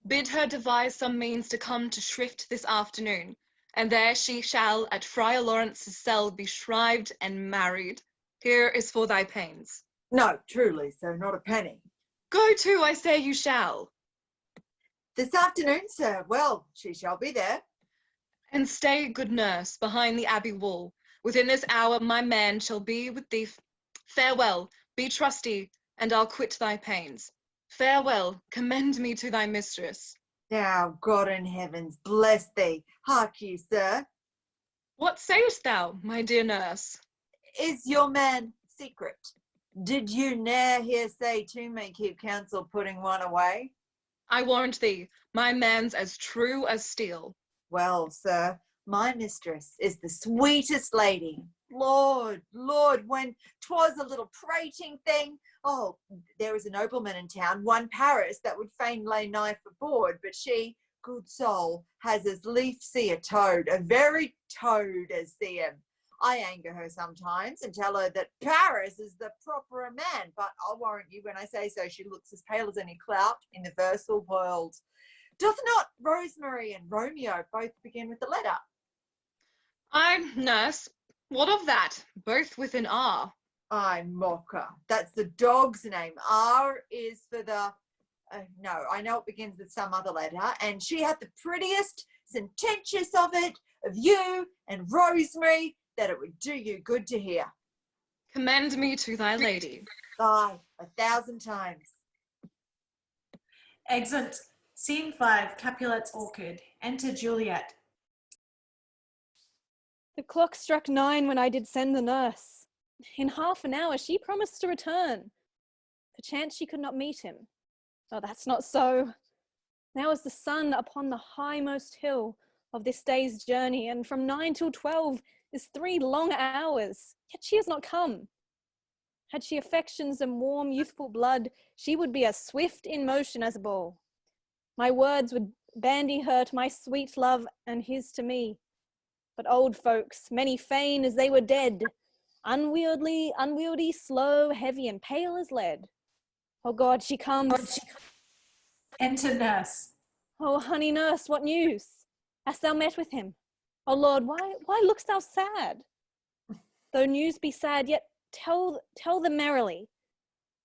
Bid her devise some means to come to Shrift this afternoon, and there she shall at Friar Lawrence's cell be shrived and married. Here is for thy pains. No, truly, sir, not a penny. Go to, I say you shall. This afternoon, sir. Well, she shall be there. And stay, good nurse, behind the abbey wall. Within this hour my man shall be with thee. Farewell, be trusty, and I'll quit thy pains. Farewell, commend me to thy mistress. Now, God in heavens, bless thee. Hark you, sir. What sayest thou, my dear nurse? Is your man secret? Did you ne'er hear say two may keep counsel putting one away? I warrant thee, my man's as true as steel. Well, sir, my mistress is the sweetest lady. Lord, when 'twas a little prating thing. Oh, there is a nobleman in town, one Paris, that would fain lay knife aboard, but she, good soul, has as lief see a toad, a very toad as see him. I anger her sometimes and tell her that Paris is the proper man, but I'll warrant you when I say so, she looks as pale as any clout in the versal world. Doth not Rosemary and Romeo both begin with the letter? Ay, nurse, what of that? Both with an R. I mocker. That's the dog's name. R is for the... no, I know it begins with some other letter, and she had the prettiest sententious of it, of you and Rosemary, that it would do you good to hear. Commend me to thy lady. Aye, 1,000 times. Exeunt. Scene 5, Capulet's Orchard. Enter Juliet. The clock struck 9 when I did send the nurse. In half an hour she promised to return. Perchance she could not meet him. Oh, that's not so. Now is the sun upon the highmost hill of this day's journey, and from 9 till 12 is 3 long hours, yet she has not come. Had she affections and warm youthful blood, she would be as swift in motion as a ball. My words would bandy her to my sweet love and his to me. But old folks, many feign as they were dead, unwieldy, slow, heavy, and pale as lead. Oh God, she comes. Enter nurse. Oh, honey nurse, what news? Hast thou met with him? Oh Lord, why look'st thou sad? Though news be sad, yet tell them merrily.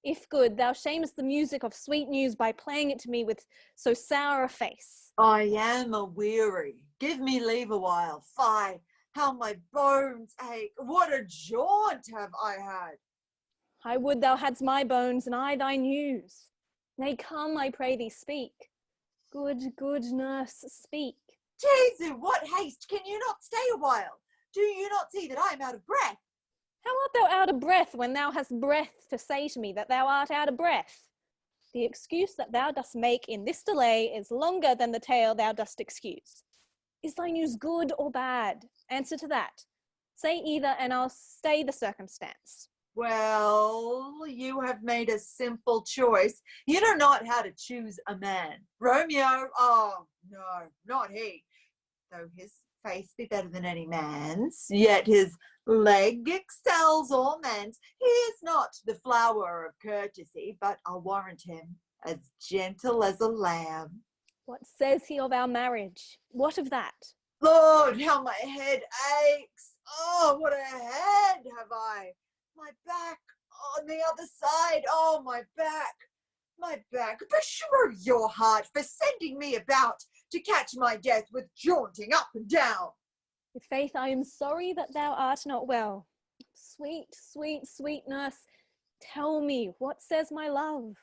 If good, thou shamest the music of sweet news by playing it to me with so sour a face. I am a-weary. Give me leave a while. Fie, how my bones ache. What a jaunt have I had. I would thou hadst my bones and I thy news. Nay, come, I pray thee, speak. Good nurse, speak. Jesu, what haste! Can you not stay a while? Do you not see that I am out of breath? How art thou out of breath when thou hast breath to say to me that thou art out of breath? The excuse that thou dost make in this delay is longer than the tale thou dost excuse. Is thy news good or bad? Answer to that. Say either, and I'll stay the circumstance. Well, you have made a simple choice. You know not how to choose a man. Romeo, oh, no, not he. Though his face be better than any man's, yet his leg excels all men's. He is not the flower of courtesy, but I'll warrant him as gentle as a lamb. What says he of our marriage? What of that? Lord, how my head aches. Oh, what a head have I. My back on the other side. Oh, my back. My back. Beshrew your heart for sending me about to catch my death with jaunting up and down. With faith, I am sorry that thou art not well. Sweet nurse, tell me, what says my love?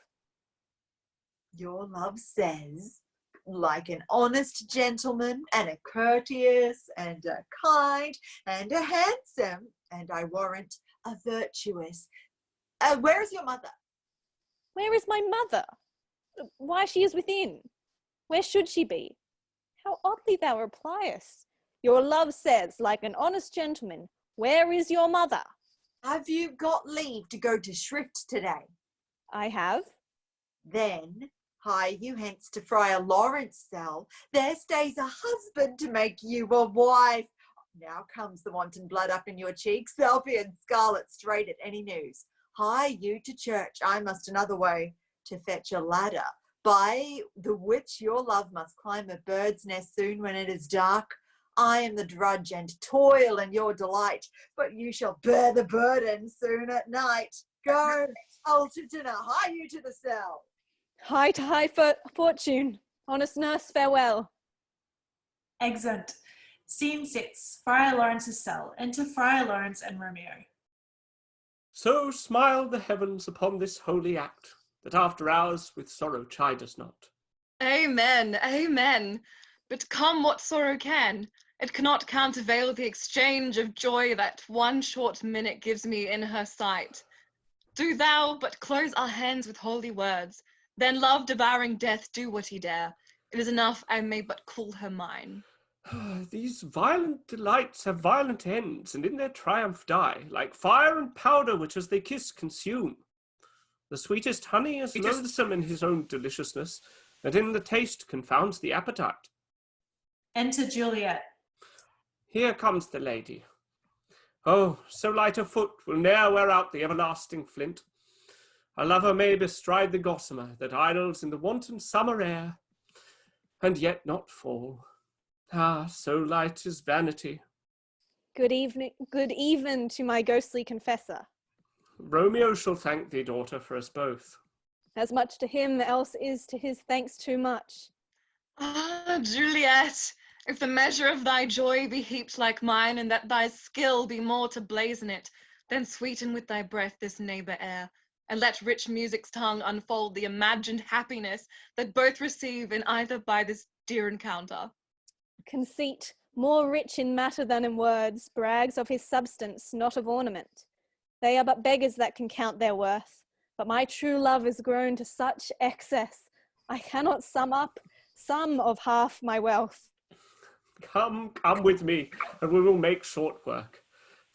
Your love says, like an honest gentleman, and a courteous, and a kind, and a handsome, and I warrant a virtuous. Where is your mother? Where is my mother? Why, she is within. Where should she be? How oddly thou repliest. Your love says, like an honest gentleman, where is your mother? Have you got leave to go to shrift today? I have. Then hie you hence to Friar Lawrence' cell. There stays a husband to make you a wife. Now comes the wanton blood up in your cheeks. They'll be in scarlet straight at any news. Hie you to church. I must another way to fetch a ladder, by the which your love must climb a bird's nest soon when it is dark. I am the drudge and toil and your delight, but you shall bear the burden soon at night. Go, I'll to dinner. Hie you to the cell. Hie to high fortune. Honest nurse, farewell. Exeunt. Scene 6. Friar Lawrence's cell. Enter Friar Lawrence and Romeo. So smile the heavens upon this holy act, that after hours with sorrow chide us not. Amen, amen. But come what sorrow can, it cannot countervail the exchange of joy that one short minute gives me in her sight. Do thou but close our hands with holy words, then love devouring death do what he dare. It is enough I may but call her mine. These violent delights have violent ends, and in their triumph die, like fire and powder which as they kiss consume. The sweetest honey is loathsome in his own deliciousness, and in the taste confounds the appetite. Enter Juliet. Here comes the lady. Oh, so light a foot will ne'er wear out the everlasting flint. A lover may bestride the gossamer that idles in the wanton summer air, and yet not fall. Ah, so light is vanity. Good even to my ghostly confessor. Romeo shall thank thee, daughter, for us both. As much to him else is to his thanks too much. Ah, Juliet, if the measure of thy joy be heaped like mine, and that thy skill be more to blazon it, then sweeten with thy breath this neighbour air, and let rich music's tongue unfold the imagined happiness that both receive in either by this dear encounter. Conceit, more rich in matter than in words, brags of his substance, not of ornament. They are but beggars that can count their worth. But my true love is grown to such excess, I cannot sum up some of half my wealth. Come with me, and we will make short work.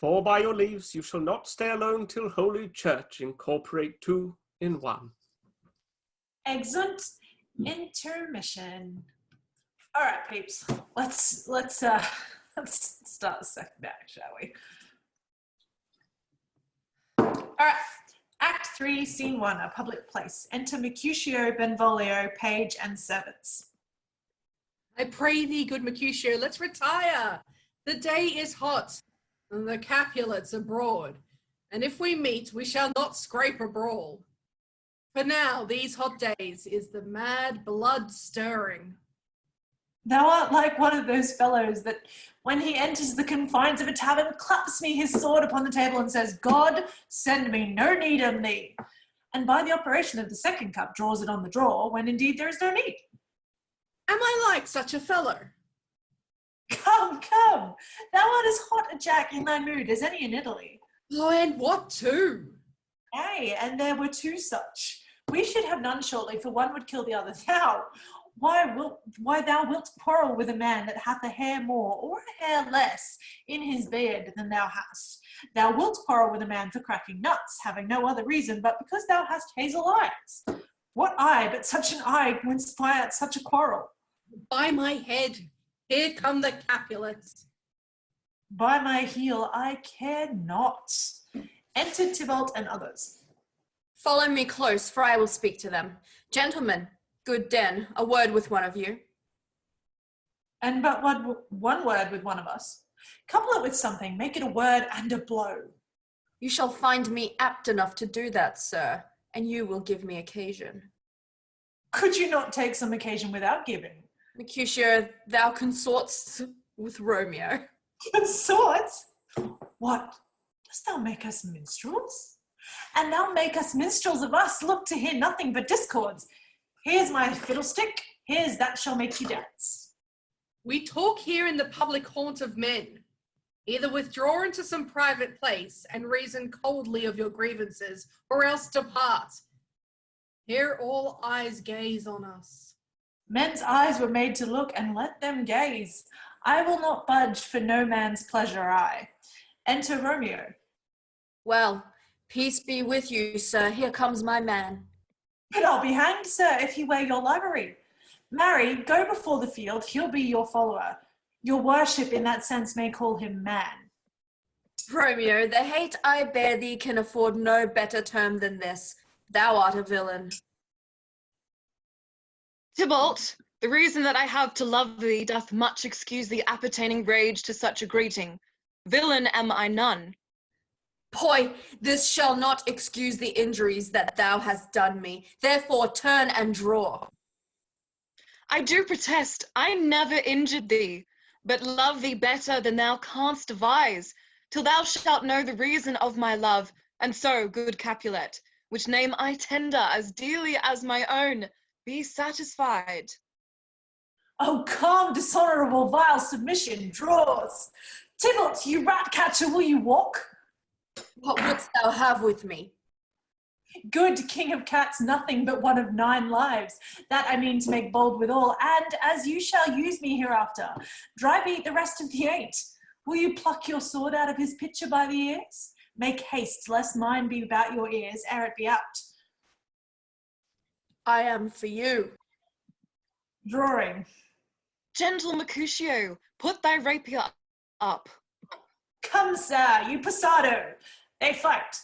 For by your leaves you shall not stay alone till Holy Church incorporate two in one. Exeunt intermission. All right, peeps. Let's start the second act, shall we? All right. Act 3, Scene 1, a public place. Enter Mercutio, Benvolio, page, and servants. I pray thee, good Mercutio, let's retire. The day is hot, and the Capulets abroad, and if we meet, we shall not scrape a brawl. For now, these hot days, is the mad blood stirring. Thou art like one of those fellows that, when he enters the confines of a tavern, claps me his sword upon the table and says, God, send me no need of thee. And by the operation of the second cup draws it on the drawer, when indeed there is no need. Am I like such a fellow? Come, thou art as hot a jack in thy mood as any in Italy. Oh, and what too? Ay, and there were two such. We should have none shortly, for one would kill the other. Why thou wilt quarrel with a man that hath a hair more or a hair less in his beard than thou hast? Thou wilt quarrel with a man for cracking nuts, having no other reason but because thou hast hazel eyes. What eye but such an eye will inspire such a quarrel? By my head, here come the Capulets. By my heel, I care not. Enter Tybalt and others. Follow me close, for I will speak to them. Gentlemen, good den, a word with one of you. And but one word with one of us. Couple it with something, make it a word and a blow. You shall find me apt enough to do that, sir, and you will give me occasion. Could you not take some occasion without giving? Mercutio, thou consorts with Romeo. Consorts? What? Dost thou make us minstrels? And thou make us minstrels of us, look to hear nothing but discords. Here's my fiddlestick, here's that shall make you dance. We talk here in the public haunt of men. Either withdraw into some private place and reason coldly of your grievances, or else depart. Here all eyes gaze on us. Men's eyes were made to look, and let them gaze. I will not budge for no man's pleasure I. Enter Romeo. Well, peace be with you, sir. Here comes my man. But I'll be hanged, sir, if he wear your livery. Marry, go before the field, he'll be your follower. Your worship in that sense may call him man. Romeo, the hate I bear thee can afford no better term than this. Thou art a villain. Tybalt, the reason that I have to love thee doth much excuse the appertaining rage to such a greeting. Villain am I none. Boy, this shall not excuse the injuries that thou hast done me. Therefore turn and draw. I do protest, I never injured thee, but love thee better than thou canst devise, till thou shalt know the reason of my love, and so, good Capulet, which name I tender as dearly as my own, be satisfied. Oh, calm, dishonourable, vile submission, draws. Tybalt, you rat catcher, will you walk? What wouldst thou have with me? Good king of cats, nothing but one of 9 lives. That I mean to make bold withal, and as you shall use me hereafter, dry beat the rest of the 8. Will you pluck your sword out of his pitcher by the ears? Make haste, lest mine be about your ears ere it be out. I am for you. Drawing. Gentle Mercutio, put thy rapier up. Come, sir, you passado. They fight.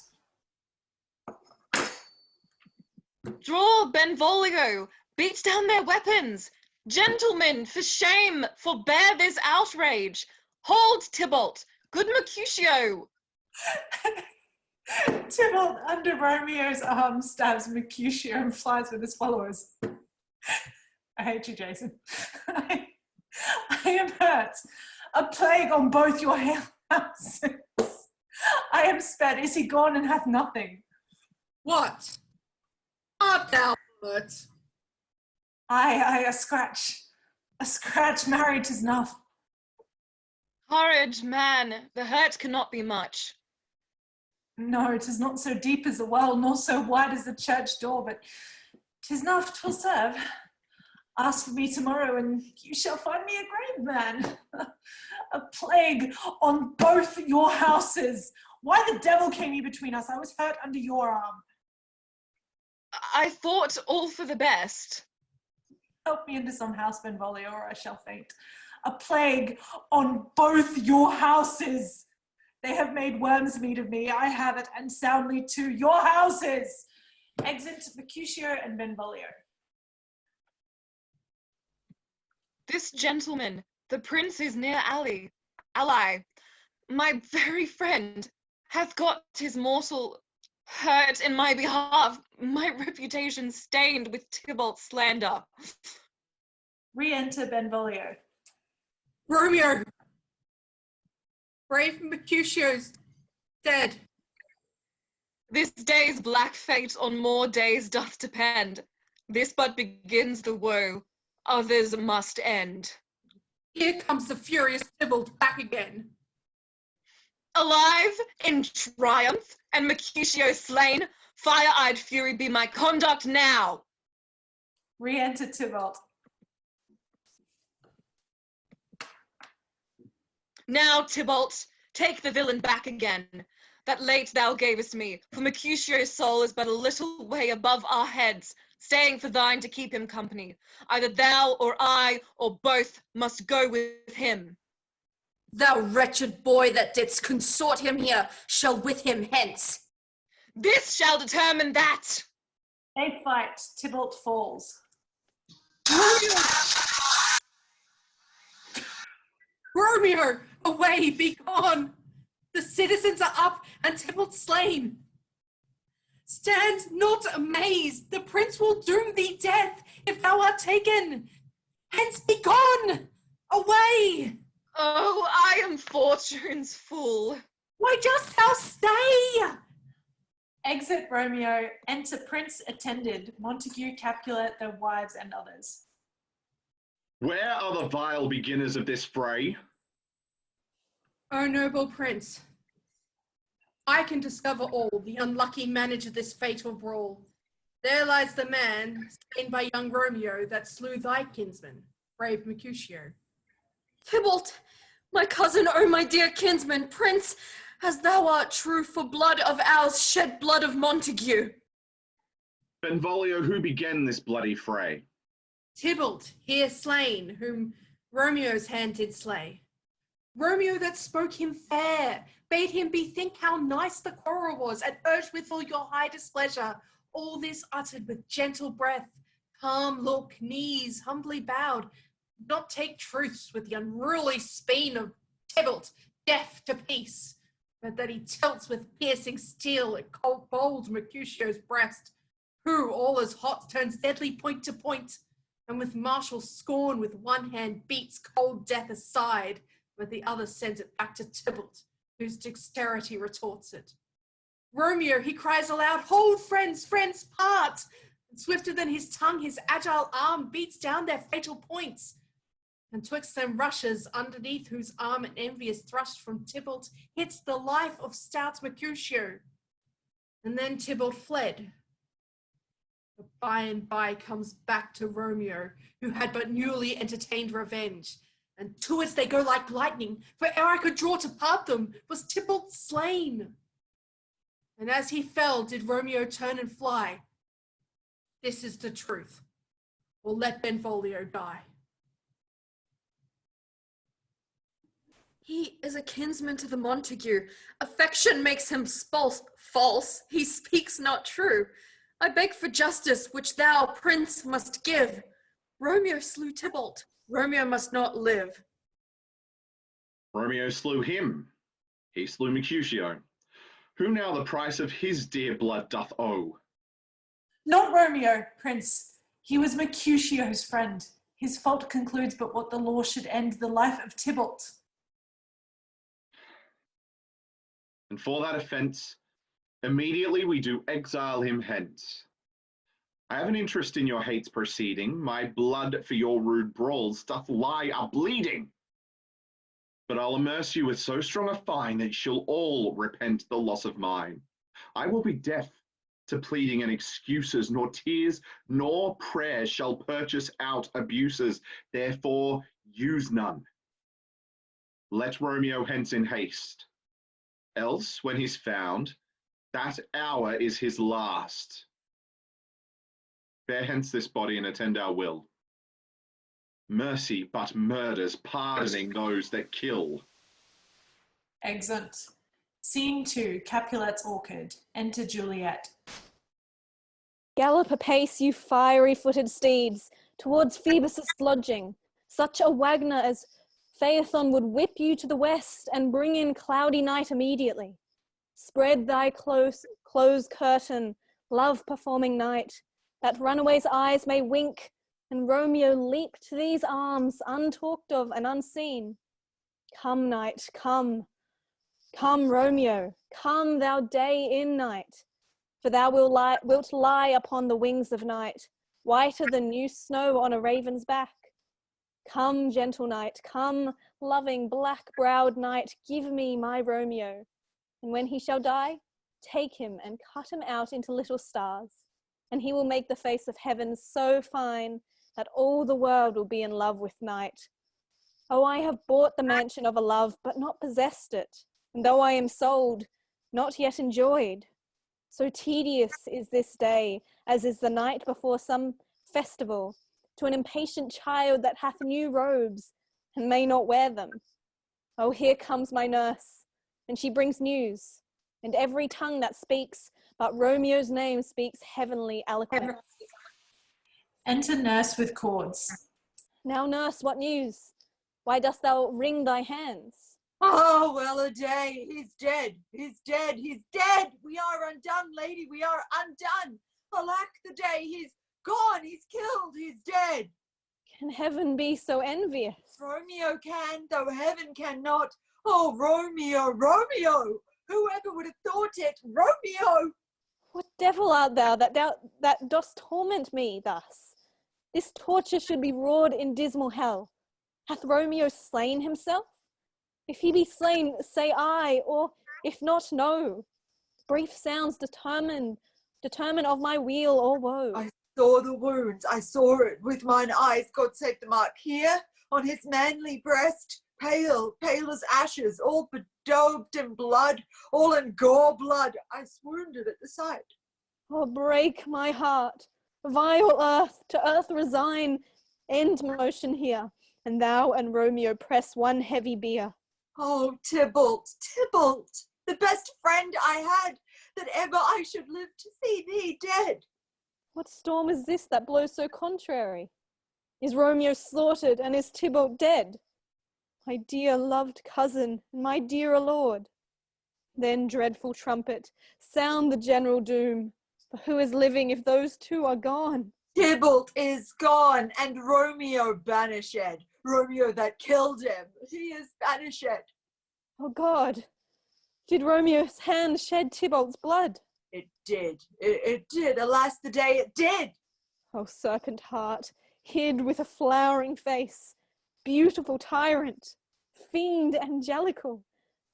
Draw, Benvolio, beat down their weapons. Gentlemen, for shame, forbear this outrage. Hold, Tybalt, good Mercutio. Tybalt, under Romeo's arm, stabs Mercutio and flies with his followers. I hate you, Jason. I am hurt. A plague on both your houses. I am sped. Is he gone and hath nothing? What? Art thou hurt? Aye, a scratch. A scratch, married 'tis enough. Courage, man, the hurt cannot be much. No, 'tis not so deep as the well, nor so wide as the church door, but 'tis enough 'twill serve. Ask for me tomorrow, and you shall find me a grave man. A plague on both your houses. Why the devil came you between us? I was hurt under your arm. I thought all for the best. Help me into some house, Benvolio, or I shall faint. A plague on both your houses. They have made worms meat of me. I have it, and soundly too. Your houses. Exit Mercutio and Benvolio. This gentleman, the prince is near ally, my very friend, hath got his mortal hurt in my behalf, my reputation stained with Tybalt's slander. Re-enter Benvolio. Romeo! Brave Mercutio's dead. This day's black fate on more days doth depend. This but begins the woe, others must end. Here comes the furious Tybalt back again. Alive in triumph, and Mercutio slain, fire-eyed fury be my conduct now. Re-enter Tybalt. Now, Tybalt, take the villain back again, that late thou gavest me, for Mercutio's soul is but a little way above our heads, staying for thine to keep him company. Either thou or I, or both, must go with him. Thou wretched boy that didst consort him here shall with him hence. This shall determine that. They fight. Tybalt falls. Romeo, away, be gone! The citizens are up and Tybalt slain. Stand not amazed, the prince will doom thee death if thou art taken. Hence be gone, away! Oh, I am fortune's fool. Why just thou stay? Exit Romeo. Enter Prince attended, Montague, Capulet, their wives, and others. Where are the vile beginners of this fray? O noble prince, I can discover all, the unlucky manager this fatal brawl. There lies the man, slain by young Romeo, that slew thy kinsman, brave Mercutio. Tybalt, my cousin, oh my dear kinsman, prince, as thou art true, for blood of ours shed blood of Montague. Benvolio, who began this bloody fray? Tybalt, here slain, whom Romeo's hand did slay. Romeo that spoke him fair, bade him bethink how nice the quarrel was, and urged withal your high displeasure. All this uttered with gentle breath, calm look, knees humbly bowed, not take truce with the unruly speen of Tybalt, deaf to peace, but that he tilts with piercing steel at cold, bold Mercutio's breast, who, all as hot, turns deadly point to point, and with martial scorn with one hand beats cold death aside, but the other sends it back to Tybalt, whose dexterity retorts it. Romeo, he cries aloud, hold friends, friends part! And swifter than his tongue, his agile arm beats down their fatal points. And twixt them rushes, underneath whose arm an envious thrust from Tybalt hits the life of stout Mercutio. And then Tybalt fled. But by and by comes back to Romeo, who had but newly entertained revenge. And to it they go like lightning, for ere I could draw to part them, was Tybalt slain. And as he fell, did Romeo turn and fly. This is the truth, or let Benvolio die. He is a kinsman to the Montague. Affection makes him false. He speaks not true. I beg for justice, which thou, prince, must give. Romeo slew Tybalt. Romeo must not live. Romeo slew him. He slew Mercutio. Who now the price of his dear blood doth owe? Not Romeo, prince. He was Mercutio's friend. His fault concludes but what the law should end the life of Tybalt. And for that offence, immediately we do exile him hence. I have an interest in your hate's proceeding. My blood for your rude brawls doth lie a bleeding. But I'll immerse you with so strong a fine that you'll all repent the loss of mine. I will be deaf to pleading and excuses, nor tears nor prayers shall purchase out abuses. Therefore, use none. Let Romeo hence in haste. Else, when he's found, that hour is his last. Bear hence this body and attend our will. Mercy but murders, pardoning those that kill. Exeunt. Scene 2, Capulet's Orchard. Enter Juliet. Gallop apace, you fiery-footed steeds, towards Phoebus' lodging. Such a Wagner as Phaethon would whip you to the west and bring in cloudy night immediately. Spread thy close curtain, love-performing night, that runaway's eyes may wink, and Romeo leap to these arms, untalked of and unseen. Come, night, come. Come, Romeo, come, thou day in night, for thou wilt lie upon the wings of night, whiter than new snow on a raven's back. Come, gentle night, come, loving black-browed night, give me my Romeo, and when he shall die, take him and cut him out into little stars, and he will make the face of heaven so fine that all the world will be in love with night. Oh, I have bought the mansion of a love, but not possessed it, and though I am sold, not yet enjoyed. So tedious is this day, as is the night before some festival, to an impatient child that hath new robes, and may not wear them. Oh, here comes my nurse, and she brings news, and every tongue that speaks but Romeo's name speaks heavenly eloquence. Enter nurse with cords. Now, nurse, what news? Why dost thou wring thy hands? Oh, well a day, he's dead, he's dead, he's dead. We are undone, lady, we are undone. Alack the day, he's gone, he's killed, he's dead. Can heaven be so envious? Romeo can, though heaven cannot. Oh, Romeo, Romeo, whoever would have thought it, Romeo. What devil art thou that dost torment me thus? This torture should be roared in dismal hell. Hath Romeo slain himself? If he be slain, say I, or if not, no. Brief sounds determine of my weal or woe. I saw the wounds, I saw it with mine eyes, God save the mark. Here, on his manly breast, pale, pale as ashes, all bedaubed in blood, all in gore blood. I swooned at the sight. Oh, break my heart, vile earth, to earth resign, end motion here, and thou and Romeo press one heavy bier. Oh, Tybalt, Tybalt, the best friend I had, that ever I should live to see thee dead. What storm is this that blows so contrary? Is Romeo slaughtered, and is Tybalt dead? My dear loved cousin, and my dear lord. Then, dreadful trumpet, sound the general doom, for who is living if those two are gone? Tybalt is gone, and Romeo banished. Romeo that killed him, he is banished. Oh God, did Romeo's hand shed Tybalt's blood? It did, it did, alas the day it did. Oh serpent heart, hid with a flowering face, beautiful tyrant, fiend angelical,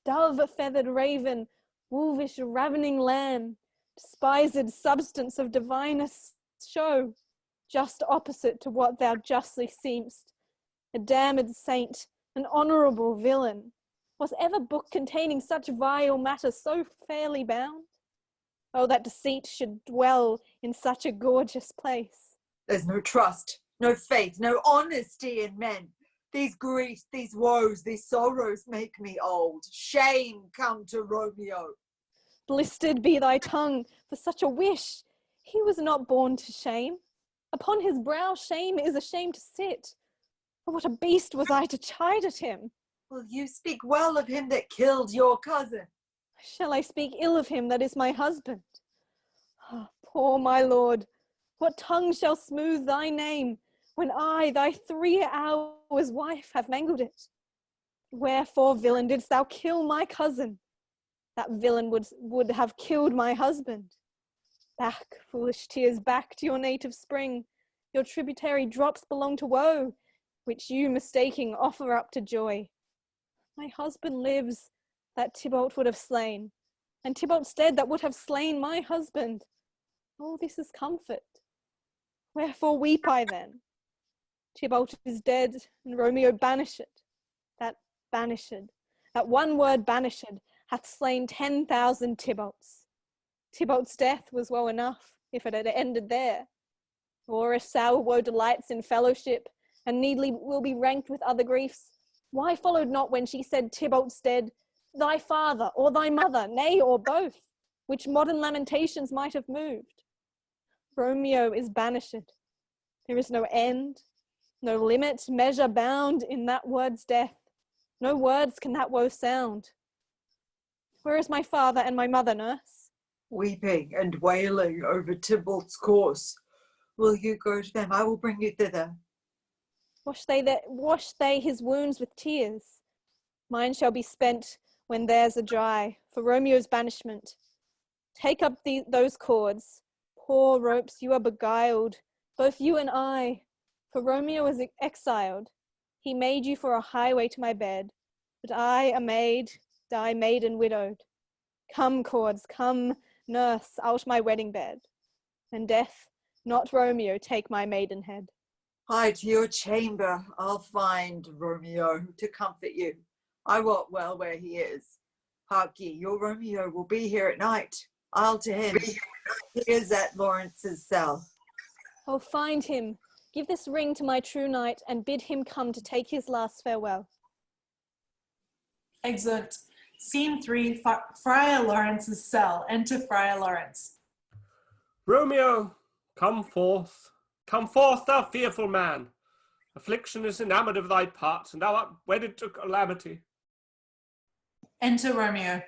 dove-feathered raven, wolvish ravening lamb, despised substance of divinest show, just opposite to what thou justly seemst, a damned saint, an honourable villain. Was ever book containing such vile matter so fairly bound? Oh, that deceit should dwell in such a gorgeous place. There's no trust, no faith, no honesty in men. These griefs, these woes, these sorrows make me old. Shame come to Romeo. Blistered be thy tongue for such a wish. He was not born to shame. Upon his brow shame is ashamed to sit. Oh, what a beast was I to chide at him. Will you speak well of him that killed your cousin? Shall I speak ill of him that is my husband? Oh, poor my lord, what tongue shall smooth thy name when I, thy 3 hours wife, have mangled it? Wherefore, villain, didst thou kill my cousin? That villain would have killed my husband. Back, foolish tears, back to your native spring. Your tributary drops belong to woe, which you, mistaking, offer up to joy. My husband lives, that Tybalt would have slain, and Tybalt's dead that would have slain my husband. All this is comfort. Wherefore weep I then? Tybalt is dead, and Romeo banished. That banished, that one word banished, hath slain 10,000 Tybalts. Tybalt's death was woe enough, if it had ended there. Or if sour woe delights in fellowship, and needly will be ranked with other griefs, why followed not when she said Tybalt's dead, thy father, or thy mother, nay, or both, which modern lamentations might have moved? Romeo is banished. There is no end, no limit, measure bound in that word's death. No words can that woe sound. Where is my father and my mother, nurse? Weeping and wailing over Tybalt's corse. Will you go to them? I will bring you thither. Wash they his wounds with tears. Mine shall be spent when theirs are dry, for Romeo's banishment. Take up those cords. Poor ropes, you are beguiled, both you and I, for Romeo is exiled. He made you for a highway to my bed, but I, a maid, die maiden widowed. Come, cords, come, nurse, out my wedding bed, and death, not Romeo, take my maidenhead. Hie to your chamber. I'll find Romeo to comfort you. I wot well where he is. Hark ye, your Romeo will be here at night. I'll to him. He is at Lawrence's cell. Oh, find him. Give this ring to my true knight, and bid him come to take his last farewell. Excerpt. Scene 3, Friar Lawrence's cell. Enter Friar Lawrence. Romeo, come forth, thou fearful man. Affliction is enamoured of thy parts, and thou art wedded to calamity. Enter Romeo.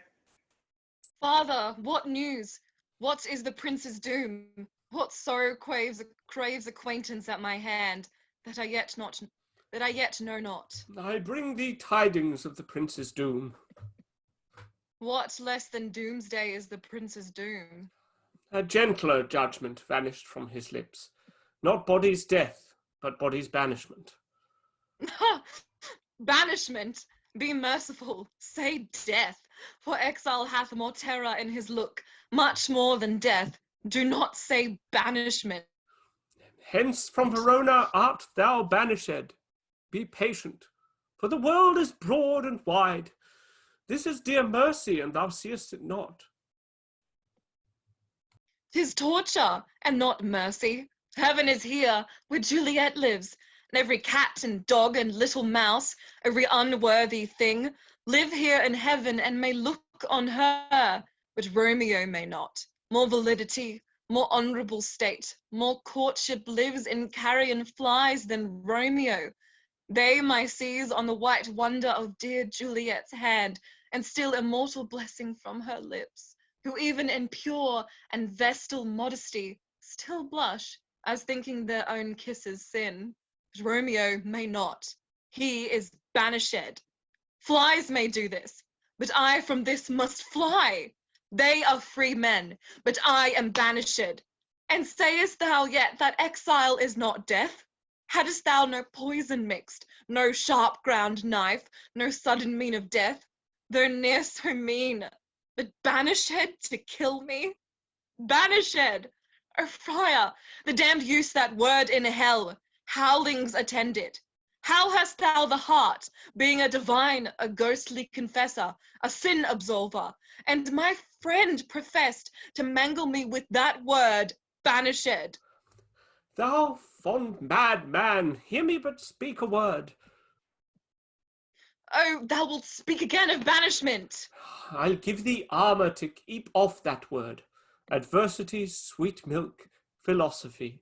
Father, what news? What is the prince's doom? What sorrow craves acquaintance at my hand that I yet know not? I bring thee tidings of the prince's doom. What less than doomsday is the prince's doom? A gentler judgment vanished from his lips, not body's death, but body's banishment. Banishment! Be merciful, say death, for exile hath more terror in his look, much more than death. Do not say banishment. Hence from Verona art thou banished. Be patient, for the world is broad and wide. This is dear mercy, and thou seest it not. 'Tis torture, and not mercy. Heaven is here, where Juliet lives, and every cat and dog and little mouse, every unworthy thing, live here in heaven and may look on her, but Romeo may not. More validity, more honourable state, more courtship lives in carrion flies than Romeo. They may seize on the white wonder of dear Juliet's hand, and steal immortal blessing from her lips, who even in pure and vestal modesty still blush, as thinking their own kisses sin. But Romeo may not. He is banished. Flies may do this, but I from this must fly. They are free men, but I am banished. And sayest thou yet that exile is not death? Hadst thou no poison mixed, no sharp ground knife, no sudden mean of death, though ne'er so mean, but banished to kill me? Banished! O friar, the damned use that word in hell, howlings attend it. How hast thou the heart, being a divine, a ghostly confessor, a sin absolver, and my friend professed to mangle me with that word, banished? Thou fond mad man, hear me but speak a word. Oh, thou wilt speak again of banishment. I'll give thee armour to keep off that word. Adversity's sweet milk, philosophy,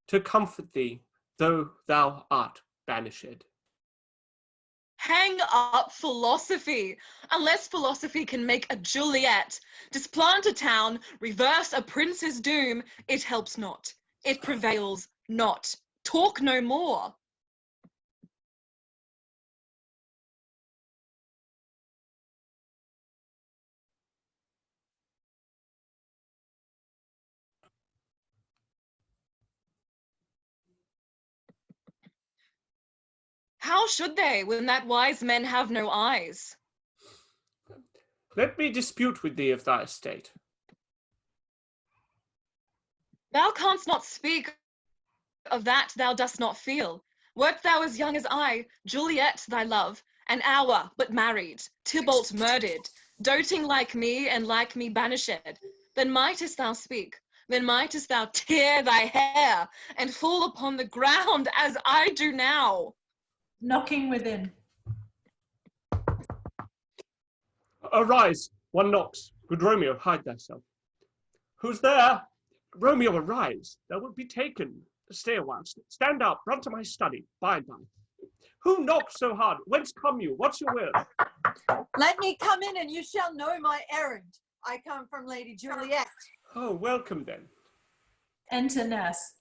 to comfort thee, though thou art banished. Hang up philosophy. Unless philosophy can make a Juliet, displant a town, reverse a prince's doom, it helps not. It prevails not. Talk no more. How should they, when that wise men have no eyes? Let me dispute with thee of thy estate. Thou canst not speak of that thou dost not feel. Wert thou as young as I, Juliet thy love, an hour but married, Tybalt murdered, doting like me and like me banished, then mightest thou speak, then mightest thou tear thy hair and fall upon the ground as I do now. Knocking within. Arise, one knocks. Good Romeo, hide thyself. Who's there? Romeo, arise. Thou wilt be taken. Stay a while. Stand up. Run to my study. By and by. Who knocks so hard? Whence come you? What's your will? Let me come in and you shall know my errand. I come from Lady Juliet. Oh, welcome then. Enter nurse.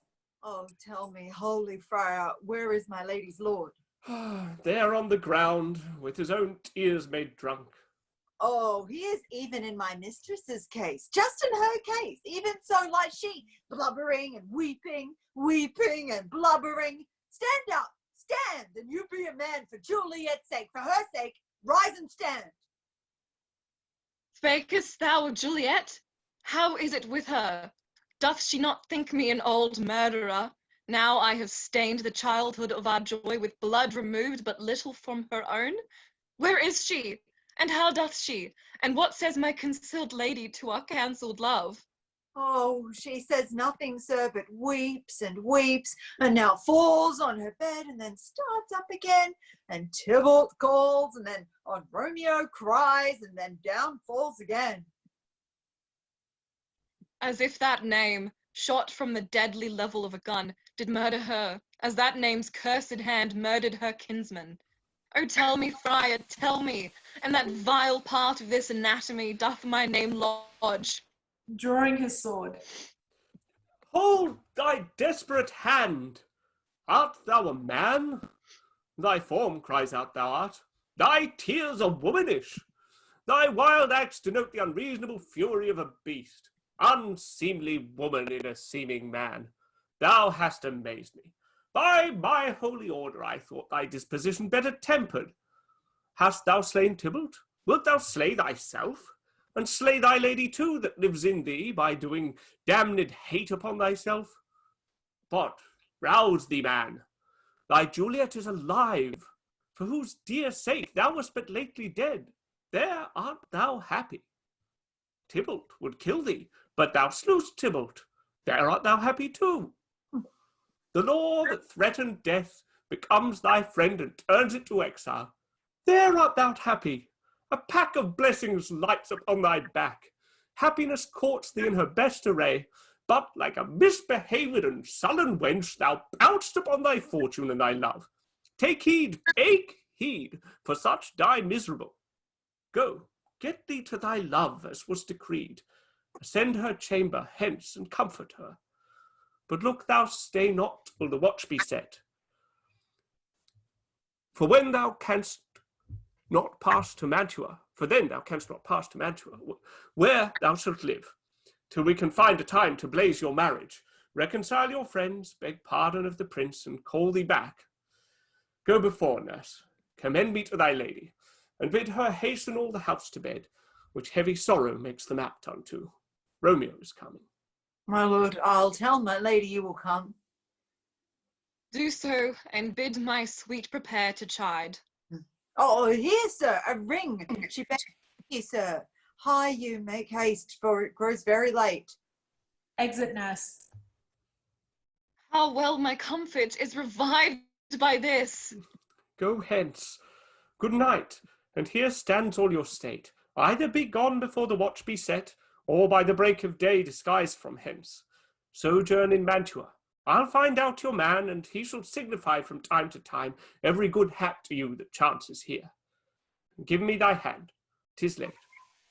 Oh, tell me, holy friar, where is my lady's lord? There on the ground, with his own tears made drunk. Oh, he is even in my mistress's case, just in her case, even so like she, blubbering and weeping, weeping and blubbering. Stand up, stand, and you be a man for Juliet's sake, for her sake, rise and stand. Spakest thou of Juliet? How is it with her? Doth she not think me an old murderer? Now I have stained the childhood of our joy with blood removed but little from her own? Where is she? And how doth she? And what says my concealed lady to our cancelled love? Oh, she says nothing, sir, but weeps and weeps, and now falls on her bed, and then starts up again, and Tybalt calls, and then on Romeo cries, and then down falls again. As if that name, shot from the deadly level of a gun, did murder her, as that name's cursed hand murdered her kinsman. Oh, tell me, friar, tell me, and that vile part of this anatomy doth my name lodge. Drawing his sword. Hold thy desperate hand. Art thou a man? Thy form cries out thou art. Thy tears are womanish. Thy wild acts denote the unreasonable fury of a beast. Unseemly woman in a seeming man. Thou hast amazed me. By my holy order, I thought thy disposition better tempered. Hast thou slain Tybalt? Wilt thou slay thyself? And slay thy lady too, that lives in thee, by doing damned hate upon thyself? But rouse thee, man. Thy Juliet is alive, for whose dear sake thou wast but lately dead. There art thou happy. Tybalt would kill thee, but thou slewest Tybalt. There art thou happy too. The law that threatened death becomes thy friend and turns it to exile. There art thou happy. A pack of blessings lights upon thy back. Happiness courts thee in her best array, but like a misbehaved and sullen wench, thou pounced upon thy fortune and thy love. Take heed, for such die miserable. Go, get thee to thy love, as was decreed. Ascend her chamber hence and comfort her. But look thou stay not till the watch be set. For when thou canst not pass to Mantua, where thou shalt live, till we can find a time to blaze your marriage, reconcile your friends, beg pardon of the prince, and call thee back. Go before, nurse, commend me to thy lady, and bid her hasten all the house to bed, which heavy sorrow makes them apt unto. Romeo is coming. My lord, I'll tell my lady you will come. Do so, and bid my sweet prepare to chide. Oh, here, sir, a ring. She begs you, sir. Hie you, make haste, for it grows very late. Exit nurse. How well my comfort is revived by this. Go hence. Good night, and here stands all your state. Either be gone before the watch be set, or by the break of day disguised from hence. Sojourn in Mantua. I'll find out your man, and he shall signify from time to time every good hap to you that chances here. Give me thy hand. 'Tis late.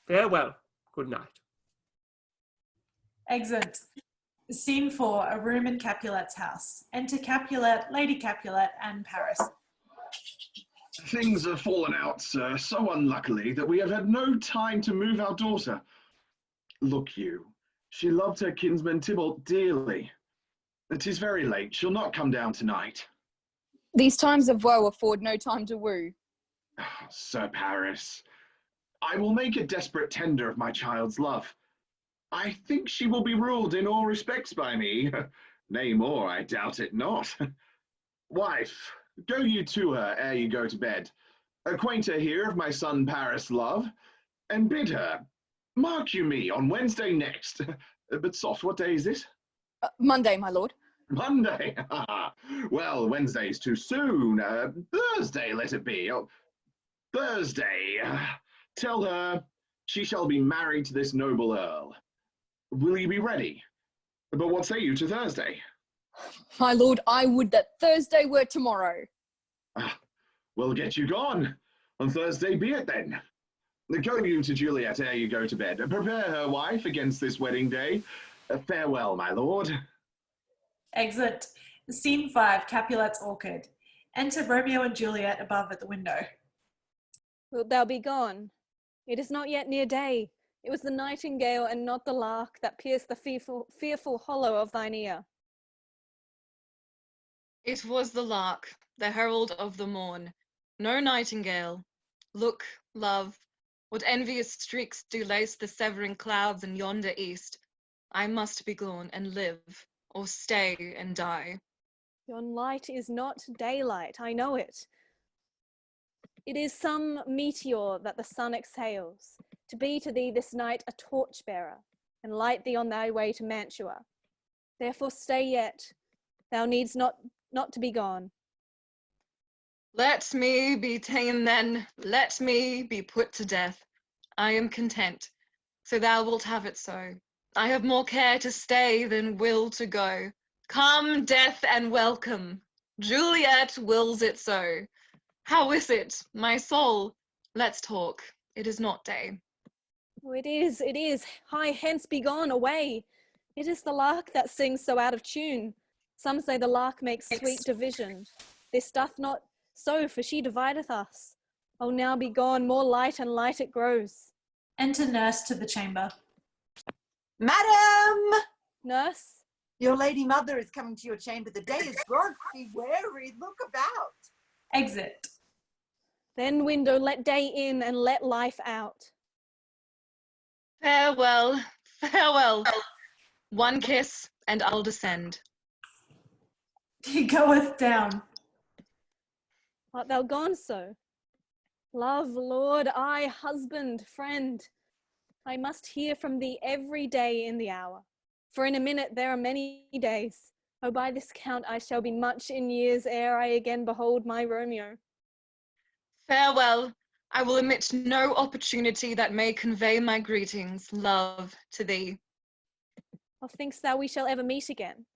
Farewell. Good night. Exit. Scene 4, a room in Capulet's house. Enter Capulet, Lady Capulet, and Paris. Things have fallen out, sir, so unluckily that we have had no time to move our daughter. Look you, she loved her kinsman Tybalt dearly. It is very late. She'll not come down tonight. These times of woe afford no time to woo. Sir Paris, I will make a desperate tender of my child's love. I think she will be ruled in all respects by me. Nay more, I doubt it not. Wife, go you to her ere you go to bed. Acquaint her here of my son Paris' love, and bid her, mark you me, on Wednesday next. But soft, what day is it? Monday, my lord. Monday? Well, Wednesday's too soon. Thursday let it be. Oh, Thursday. Tell her she shall be married to this noble earl. Will you be ready? But what say you to Thursday? My lord, I would that Thursday were tomorrow. We'll get you gone. On Thursday be it then. Go you to Juliet ere you go to bed. Prepare her, wife, against this wedding day. Farewell, my lord. Exit. Scene 5, Capulet's Orchard. Enter Romeo and Juliet above at the window. Wilt thou be gone? It is not yet near day. It was the nightingale and not the lark that pierced the fearful hollow of thine ear. It was the lark, the herald of the morn. No nightingale. Look, love, what envious streaks do lace the severing clouds in yonder east. I must be gone and live, or stay and die. Yon light is not daylight, I know it. It is some meteor that the sun exhales, to be to thee this night a torch-bearer, and light thee on thy way to Mantua. Therefore stay yet, thou needst not to be gone. Let me be ta'en then, let me be put to death. I am content, so thou wilt have it so. I have more care to stay than will to go. Come, death, and welcome. Juliet wills it so. How is it, my soul? Let's talk. It is not day. Oh, it is. Hie, hence, be gone, away. It is the lark that sings so out of tune. Some say the lark makes sweet division. This doth not so, for she divideth us. Oh, now be gone, more light and light it grows. Enter nurse to the chamber. Madam! Nurse? Your lady mother is coming to your chamber. The day is broke. Be wary. Look about. Exit. Then, window, let day in and let life out. Farewell, farewell. One kiss, and I'll descend. He goeth down. Art thou gone so? Love, lord, I, husband, friend, I must hear from thee every day in the hour. For in a minute there are many days. Oh, by this count I shall be much in years ere I again behold my Romeo. Farewell. I will omit no opportunity that may convey my greetings, love, to thee. Or think'st thou we shall ever meet again?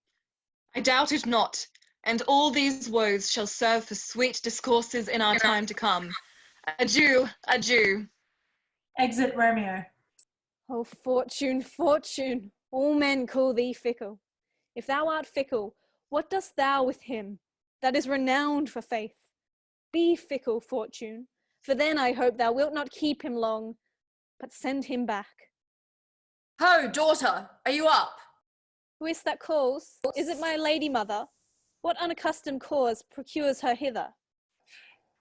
I doubt it not, and all these woes shall serve for sweet discourses in our time to come. Adieu, adieu. Exit Romeo. Oh, fortune, fortune, all men call thee fickle. If thou art fickle, what dost thou with him that is renowned for faith? Be fickle, fortune, for then I hope thou wilt not keep him long, but send him back. Ho, daughter, are you up? Who is that calls? Is it my lady mother? What unaccustomed cause procures her hither?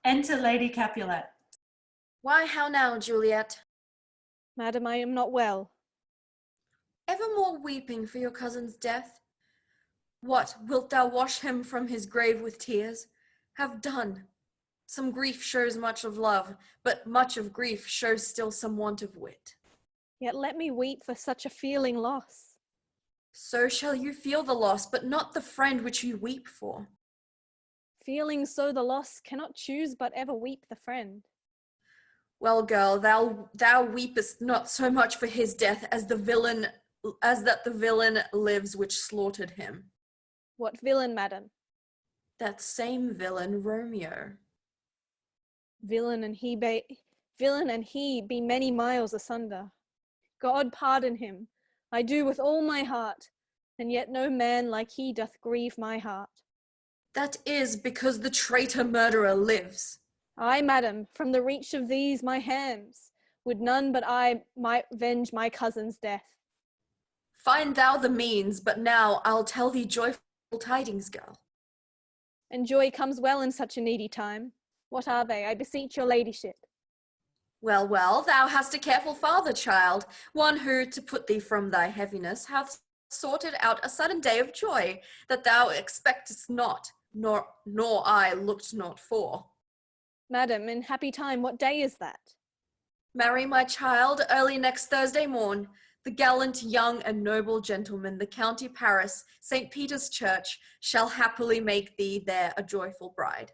Enter Lady Capulet. Why, how now, Juliet? Madam, I am not well. Evermore weeping for your cousin's death? What, wilt thou wash him from his grave with tears? Have done. Some grief shows much of love, but much of grief shows still some want of wit. Yet let me weep for such a feeling loss. So shall you feel the loss, but not the friend which you weep for. Feeling so the loss, cannot choose but ever weep the friend. Well, girl, thou weepest not so much for his death as that the villain lives which slaughtered him. What villain, madam? That same villain, Romeo. Villain and he be many miles asunder. God pardon him, I do with all my heart, and yet no man like he doth grieve my heart. That is because the traitor murderer lives. Ay, madam, from the reach of these my hands, would none but I might venge my cousin's death. Find thou the means, but now I'll tell thee joyful tidings, girl. and joy comes well in such a needy time. What are they, I beseech your ladyship? Well, well, thou hast a careful father, child, one who, to put thee from thy heaviness, hath sorted out a sudden day of joy, that thou expectest not, nor I looked not for. Madam, in happy time, what day is that? Marry, my child, early next Thursday morn, the gallant young and noble gentleman, the county Paris, St. Peter's Church, shall happily make thee there a joyful bride.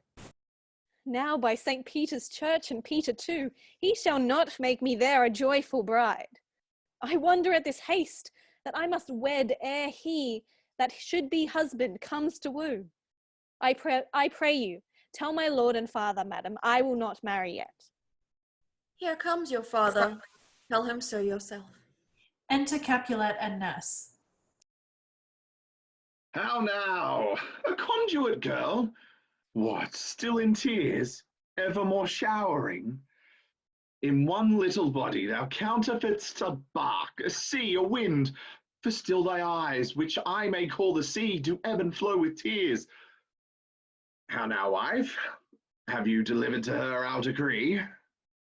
Now by St. Peter's Church and Peter too, he shall not make me there a joyful bride. I wonder at this haste, that I must wed ere he that should be husband comes to woo. I pray you, tell my lord and father, madam, I will not marry yet. Here comes your father. Tell him so yourself. Enter Capulet and nurse. How now? A conduit girl? What, still in tears? Evermore showering? In one little body thou counterfeit'st a bark, a sea, a wind, for still thy eyes, which I may call the sea, do ebb and flow with tears. How now, wife? Have you delivered to her our decree?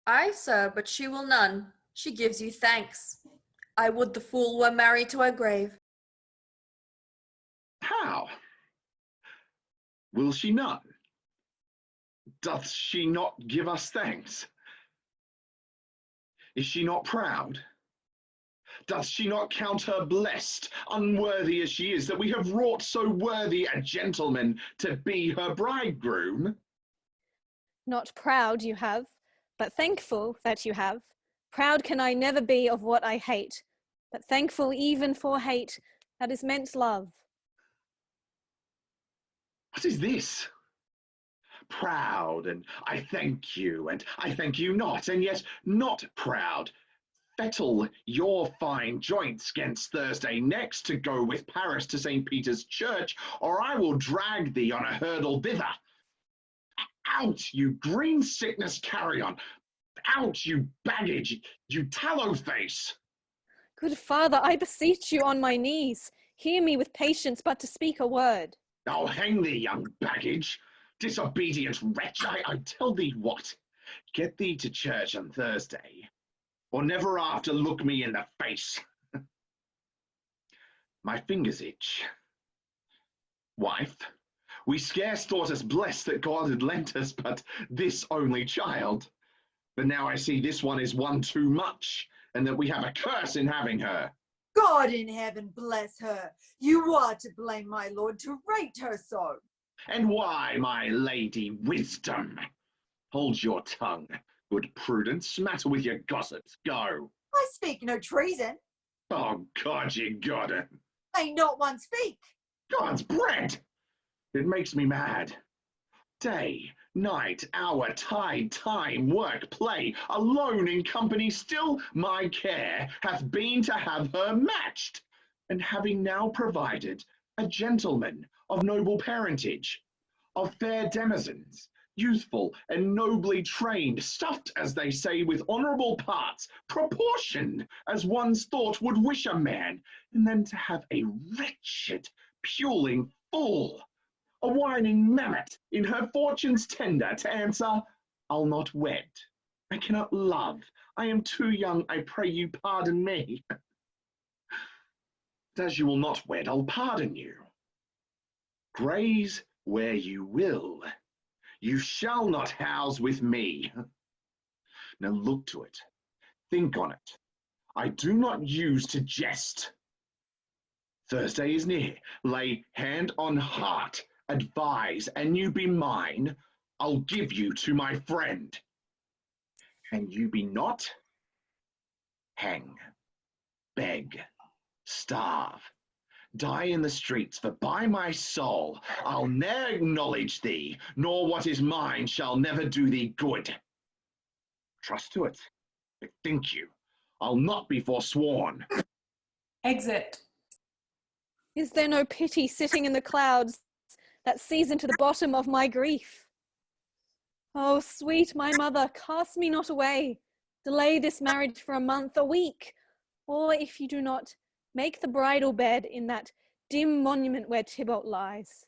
Aye, sir, but she will none. She gives you thanks. I would the fool were married to her grave. How? Will she none? Doth she not give us thanks? Is she not proud? Doth she not count her blessed, unworthy as she is, that we have wrought so worthy a gentleman to be her bridegroom? Not proud you have, but thankful that you have. Proud can I never be of what I hate, but thankful even for hate that is meant love. What is this? Proud, and I thank you, and I thank you not, and yet not proud. Fettle your fine joints 'gainst Thursday next to go with Paris to St. Peter's Church, or I will drag thee on a hurdle thither. Out, you green sickness carrion! Out, you baggage, you tallow face! Good father, I beseech you on my knees, hear me with patience but to speak a word. I'll hang thee, young baggage! Disobedient wretch, I tell thee what, get thee to church on Thursday, or never after look me in the face. My fingers itch. Wife, we scarce thought us blessed that God had lent us but this only child. But now I see this one is one too much, and that we have a curse in having her. God in heaven bless her. You are to blame, my lord, to rate her so. And why, my lady Wisdom? Hold your tongue, good Prudence, matter with your gossips, go. I speak no treason. Oh, God, you got it. May not one speak. God's bread! It makes me mad. Day, night, hour, tide, time, work, play, alone in company, still my care hath been to have her matched, and having now provided a gentleman of noble parentage, of fair demesnes, youthful and nobly trained, stuffed, as they say, with honourable parts, proportioned as one's thought would wish a man, and then to have a wretched, puling fool, a whining mammet in her fortune's tender, to answer, I'll not wed. I cannot love. I am too young, I pray you pardon me. But as you will not wed, I'll pardon you. Graze where you will. You shall not house with me. Now look to it. Think on it. I do not use to jest. Thursday is near. Lay hand on heart. Advise, and you be mine. I'll give you to my friend. And you be not, hang, beg, starve, die in the streets, for by my soul, I'll ne'er acknowledge thee, nor what is mine shall never do thee good. Trust to it. Bethink you, I'll not be forsworn. Exit. Is there no pity sitting in the clouds that sees into the bottom of my grief? Oh, sweet my mother, cast me not away. Delay this marriage for a month, a week, or if you do not, make the bridal bed in that dim monument where Tybalt lies.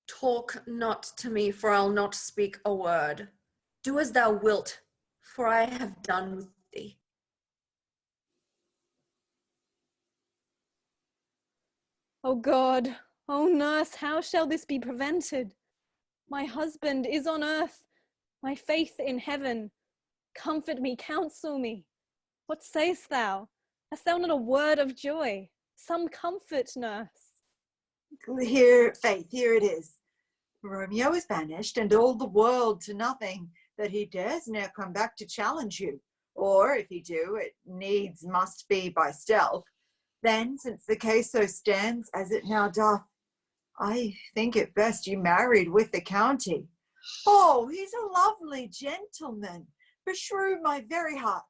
Talk not to me, for I'll not speak a word. Do as thou wilt, for I have done with thee. O God, O nurse, how shall this be prevented? My husband is on earth, my faith in heaven. Comfort me, counsel me. What sayest thou? Hast thou not a word of joy? Some comfort, nurse. Here, Faith, here it is. Romeo is banished, and all the world to nothing, that he dares ne'er come back to challenge you. Or, if he do, it needs must be by stealth. Then, since the case so stands as it now doth, I think it best you married with the county. Oh, he's a lovely gentleman, beshrew my very heart.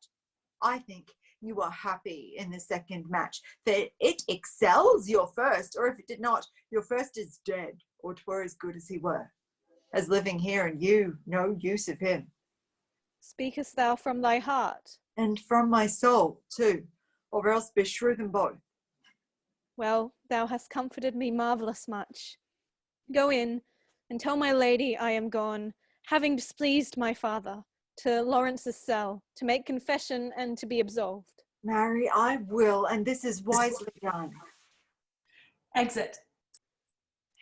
I think you are happy in the second match, that it excels your first, or if it did not, your first is dead, or 'twere as good as he were, as living here and you no use of him. Speakest thou from thy heart? And from my soul too, or else beshrew them both. Well, thou hast comforted me marvellous much. Go in, and tell my lady I am gone, having displeased my father, to Lawrence's cell, to make confession and to be absolved. Marry, I will, and this is wisely done. Exit.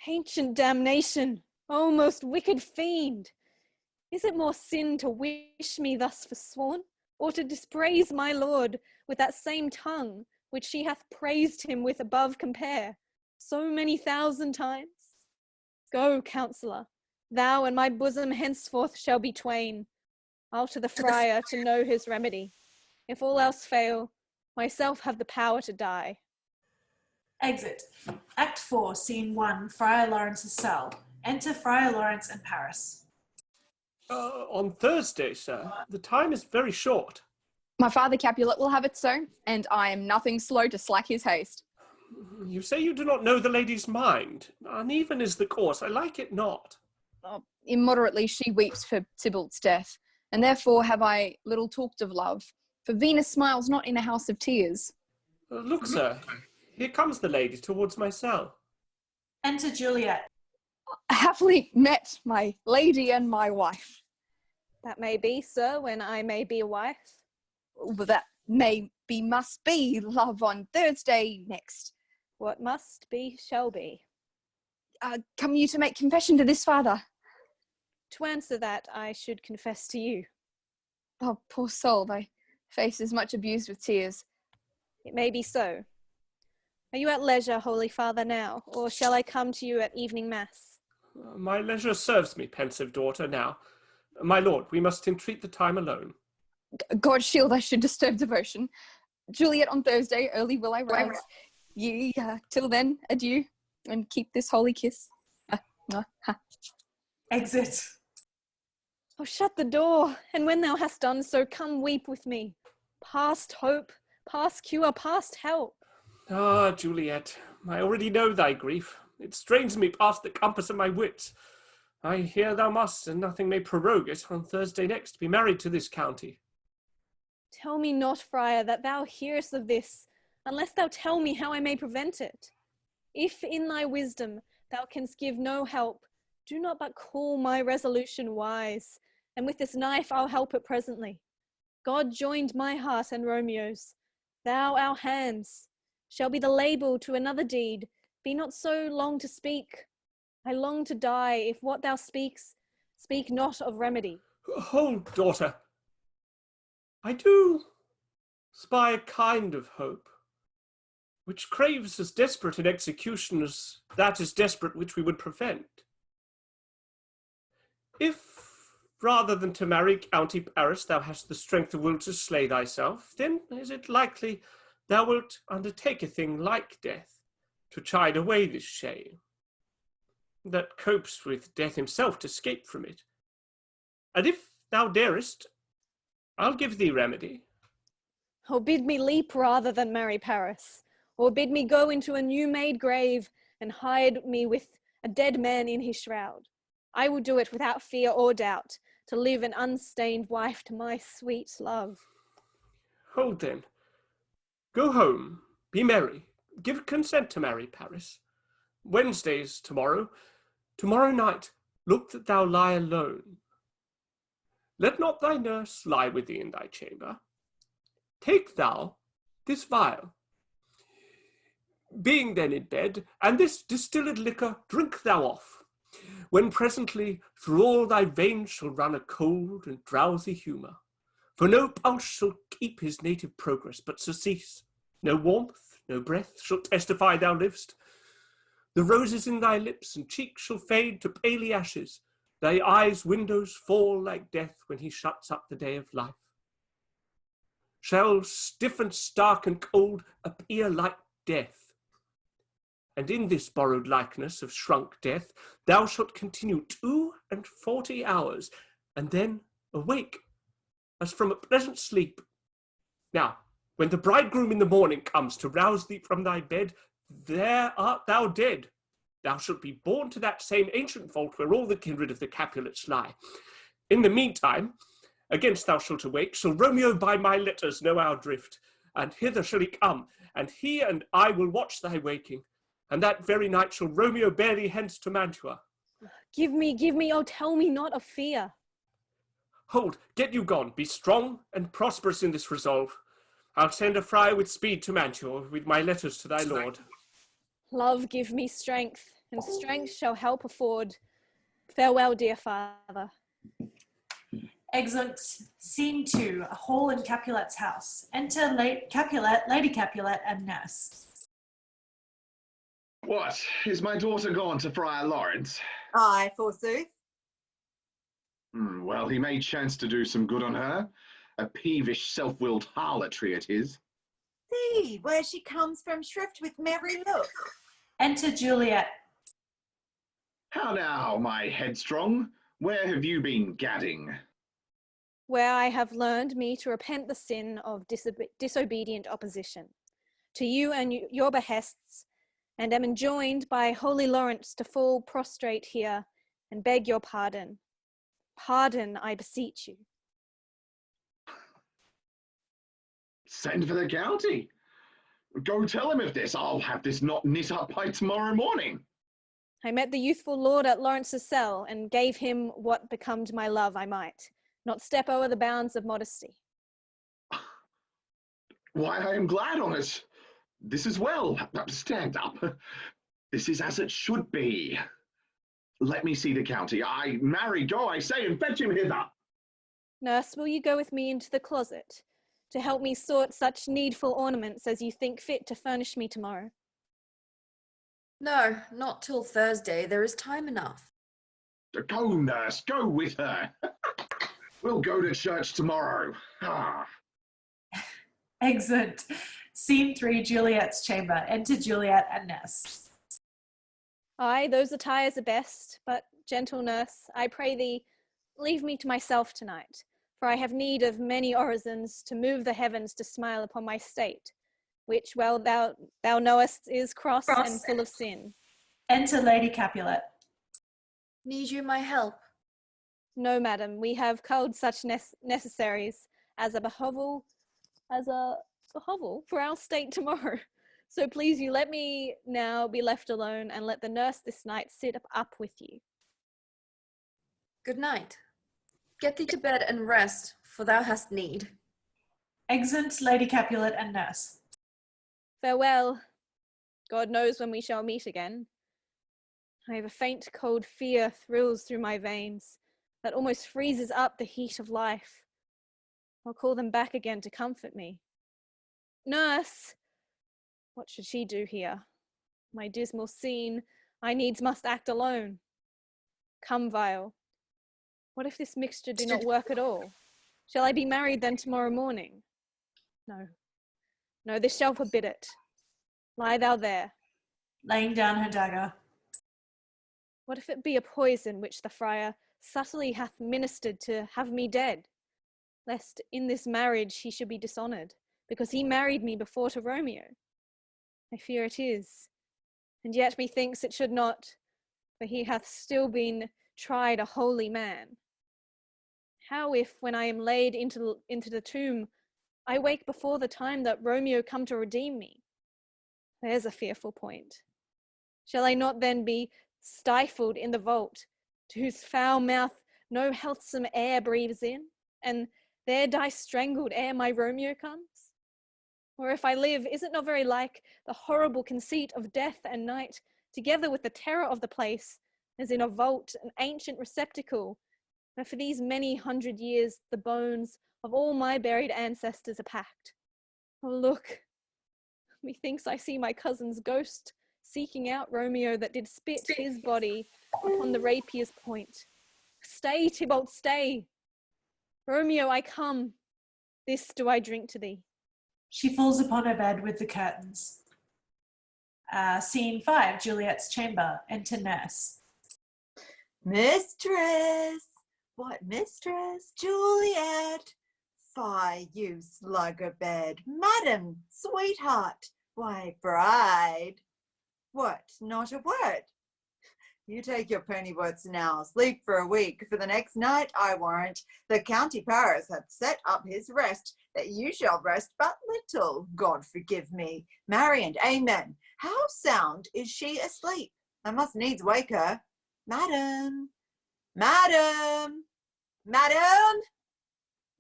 Ancient damnation, O most wicked fiend! Is it more sin to wish me thus forsworn, or to dispraise my lord with that same tongue which she hath praised him with above compare, so many thousand times? Go, counsellor, thou and my bosom henceforth shall be twain. I'll to the friar to know his remedy. If all else fail, myself have the power to die. Exit. Act 4, Scene 1, Friar Lawrence's cell. Enter Friar Lawrence and Paris. On Thursday, sir. The time is very short. My father Capulet will have it so, and I am nothing slow to slack his haste. You say you do not know the lady's mind. Uneven is the course, I like it not. Immoderately she weeps for Tybalt's death, and therefore have I little talked of love, for Venus smiles not in a house of tears. Look, sir, here comes the lady towards my cell. Enter Juliet. Happily met, my lady and my wife. That may be, sir, when I may be a wife. But that may be, must be, love on Thursday next. What must be, shall be. Come you to make confession to this father? To answer that, I should confess to you. Oh, poor soul, thy face is much abused with tears. It may be so. Are you at leisure, Holy Father, now, or shall I come to you at evening mass? My leisure serves me, pensive daughter, now. My lord, we must entreat the time alone. God shield I should disturb devotion. Juliet, on Thursday, early will I rise. Ye, till then, adieu, and keep this holy kiss. Exit. Oh, shut the door, and when thou hast done so, come weep with me. Past hope, past cure, past help. Ah, Juliet, I already know thy grief. It strains me past the compass of my wits. I hear thou must, and nothing may prorogue it, on Thursday next be married to this county. Tell me not, friar, that thou hearest of this, unless thou tell me how I may prevent it. If in thy wisdom thou canst give no help, do not but call my resolution wise, and with this knife I'll help it presently. God joined my heart and Romeo's, thou our hands, shall be the label to another deed. Be not so long to speak. I long to die, if what thou speaks, speak not of remedy. Hold, daughter. I do spy a kind of hope, which craves as desperate an execution as that is desperate which we would prevent. If, rather than to marry County Paris, thou hast the strength of will to slay thyself, then is it likely thou wilt undertake a thing like death, to chide away this shame, that copes with death himself to escape from it. And if thou darest, I'll give thee remedy. Or bid me leap rather than marry Paris, or bid me go into a new-made grave and hide me with a dead man in his shroud. I will do it without fear or doubt, to live an unstained wife to my sweet love. Hold then. Go home, be merry, give consent to marry Paris. Wednesday's tomorrow. Tomorrow night, look that thou lie alone. Let not thy nurse lie with thee in thy chamber. Take thou this vial. Being then in bed, and this distilled liquor drink thou off, when presently through all thy veins shall run a cold and drowsy humour. For no pulse shall keep his native progress, but surcease. No warmth, no breath shall testify thou liv'st. The roses in thy lips and cheeks shall fade to paly ashes. Thy eyes' windows fall like death when he shuts up the day of life. Shall stiff and stark and cold appear like death. And in this borrowed likeness of shrunk death, thou shalt continue 42 hours, and then awake, as from a pleasant sleep. Now, when the bridegroom in the morning comes to rouse thee from thy bed, there art thou dead. Thou shalt be born to that same ancient vault where all the kindred of the Capulets lie. In the meantime, against thou shalt awake, shall Romeo by my letters know our drift, and hither shall he come, and he and I will watch thy waking. And that very night shall Romeo bear thee hence to Mantua. Give me, oh, tell me not of fear. Hold, get you gone, be strong and prosperous in this resolve. I'll send a friar with speed to Mantua with my letters to thy lord. Love, give me strength, and strength shall help afford. Farewell, dear father. Exit scene 2, a hall in Capulet's house. Enter Lady Capulet and nurse. What, is my daughter gone to Friar Lawrence? Aye, forsooth. Well, he may chance to do some good on her. A peevish, self-willed harlotry it is. See, where she comes from shrift with merry look. Enter Juliet. How now, my headstrong? Where have you been gadding? Where I have learned me to repent the sin of disobedient opposition to you and your behests, and am enjoined by holy Lawrence to fall prostrate here and beg your pardon. Pardon, I beseech you. Send for the county. Go tell him of this. I'll have this knot knit up by tomorrow morning. I met the youthful lord at Lawrence's cell and gave him what becomed my love I might, not step over the bounds of modesty. Why, I am glad on it. This is well. Stand up. This is as it should be. Let me see the county. Marry, go, I say, and fetch him hither. Nurse, will you go with me into the closet to help me sort such needful ornaments as you think fit to furnish me tomorrow? No, not till Thursday. There is time enough. Go, nurse, go with her. We'll go to church tomorrow. Exit scene 3, Juliet's chamber. Enter Juliet and nurse. Aye, those attires are best, but, gentle nurse, I pray thee, leave me to myself tonight, for I have need of many orisons to move the heavens to smile upon my state, which, well thou knowest, is cross and full of sin. Enter Lady Capulet. Need you my help? No, madam, we have culled such necessaries as a hovel for our state tomorrow. So please you let me now be left alone, and let the nurse this night sit up with you. Good night. Get thee to bed and rest, for thou hast need. Exit Lady Capulet and nurse. Farewell. God knows when we shall meet again. I have a faint cold fear thrills through my veins that almost freezes up the heat of life. I'll call them back again to comfort me. Nurse! What should she do here? My dismal scene, I needs must act alone. Come, vial. What if this mixture do not work at all? Shall I be married then tomorrow morning? No, this shall forbid it. Lie thou there. Laying down her dagger. What if it be a poison which the friar subtly hath ministered to have me dead, lest in this marriage he should be dishonoured, because he married me before to Romeo? I fear it is, and yet methinks it should not, for he hath still been tried a holy man. How if, when I am laid into the tomb, I wake before the time that Romeo come to redeem me? There's a fearful point. Shall I not then be stifled in the vault, to whose foul mouth no healthsome air breathes in, and there die strangled ere my Romeo comes? Or if I live, is it not very like the horrible conceit of death and night, together with the terror of the place, as in a vault, an ancient receptacle, where for these many 100 years the bones of all my buried ancestors are packed? Oh, look, methinks I see my cousin's ghost seeking out Romeo that did spit his body upon the rapier's point. Stay, Tybalt, stay! Romeo, I come. This do I drink to thee. She falls upon her bed with the curtains. Scene 5, Juliet's chamber. Enter nurse. Mistress! What mistress? Juliet! Fie, you slugger bed. Madam, sweetheart. Why, bride. What, not a word? You take your pennyworths now, sleep for a week. For the next night, I warrant, the county Paris hath set up his rest, that you shall rest but little. God forgive me. Marry and amen. How sound is she asleep? I must needs wake her. Madam, madam, madam.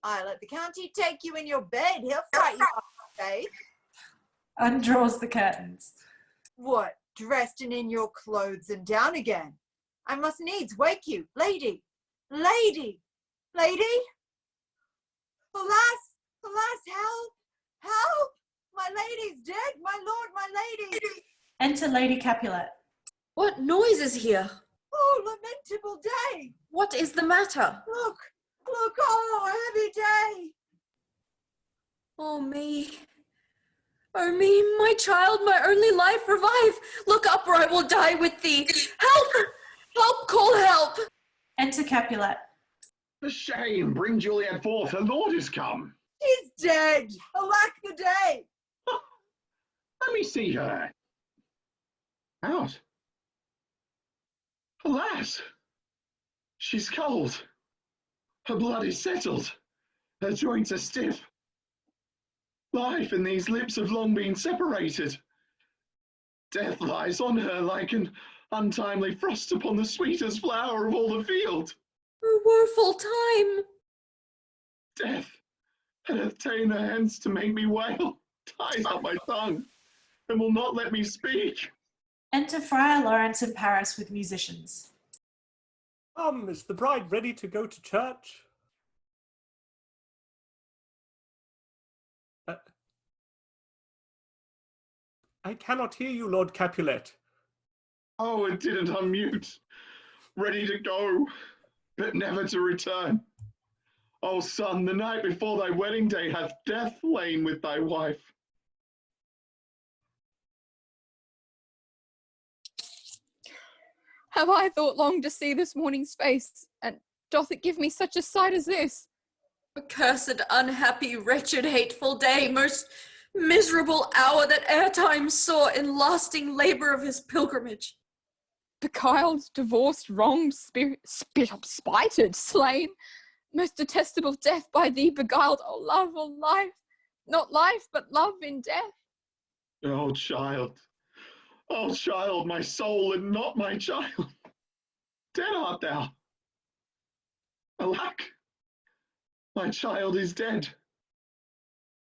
I let the county take you in your bed. He'll fright you off, faith. Undraws the curtains. What, dressed and in your clothes and down again? I must needs wake you. Lady, lady, lady. Alas, alas, help, help. My lady's dead, my lord, my lady. Enter Lady Capulet. What noise is here? Oh, lamentable day. What is the matter? Look, look, oh, heavy day. Oh me. Oh me, my child, my only life, revive. Look up or I will die with thee. Help! Help, call help. Enter Capulet. For shame, bring Juliet forth, her lord is come. She's dead. Alack the day. Let me see her. Out. Alas, she's cold. Her blood is settled. Her joints are stiff. Life and these lips have long been separated. Death lies on her like an untimely frost upon the sweetest flower of all the field. A woeful time. Death, that hath ta'en her hence to make me wail, ties up my tongue, and will not let me speak. Enter Friar Lawrence in Paris with musicians. Is the bride ready to go to church? I cannot hear you, Lord Capulet. Oh, it didn't unmute. Ready to go, but never to return. Oh, son, the night before thy wedding day hath death lain with thy wife. Have I thought long to see this morning's face, and doth it give me such a sight as this? Accursed, unhappy, wretched, hateful day, most miserable hour that e'er time saw in lasting labour of his pilgrimage. Beguiled, divorced, wronged, spit up, spited, slain, most detestable death by thee beguiled, O love, O life, not life, but love in death. Oh, child, my soul and not my child. Dead art thou. Alack, my child is dead.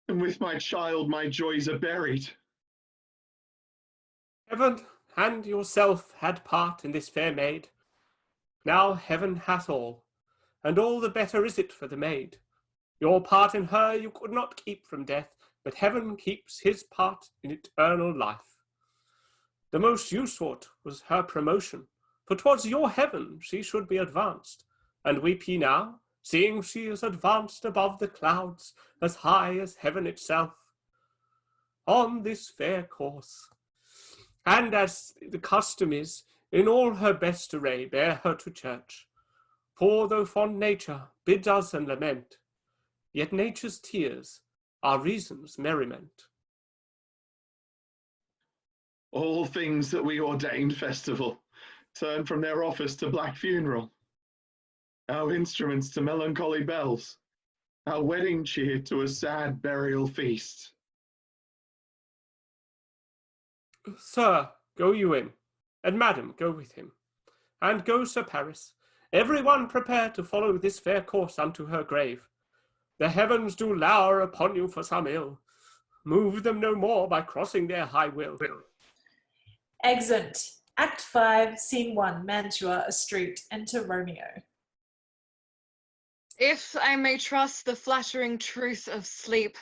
And with my child my joys are buried. Heaven and yourself had part in this fair maid. Now heaven hath all, and all the better is it for the maid. Your part in her you could not keep from death, but heaven keeps his part in eternal life. The most you sought was her promotion, for 'twas your heaven she should be advanced, and weep ye now, seeing she is advanced above the clouds, as high as heaven itself, on this fair course. And as the custom is, in all her best array bear her to church. For though fond nature bids us and lament, yet nature's tears are reason's merriment. All things that we ordained festival turn from their office to black funeral. Our instruments to melancholy bells, our wedding cheer to a sad burial feast. Sir, go you in, and madam, go with him. And go, Sir Paris, every one prepare to follow this fair course unto her grave. The heavens do lour upon you for some ill. Move them no more by crossing their high will. Exit. Act 5, Scene 1, Mantua, a street. Enter Romeo. If I may trust the flattering truth of sleep,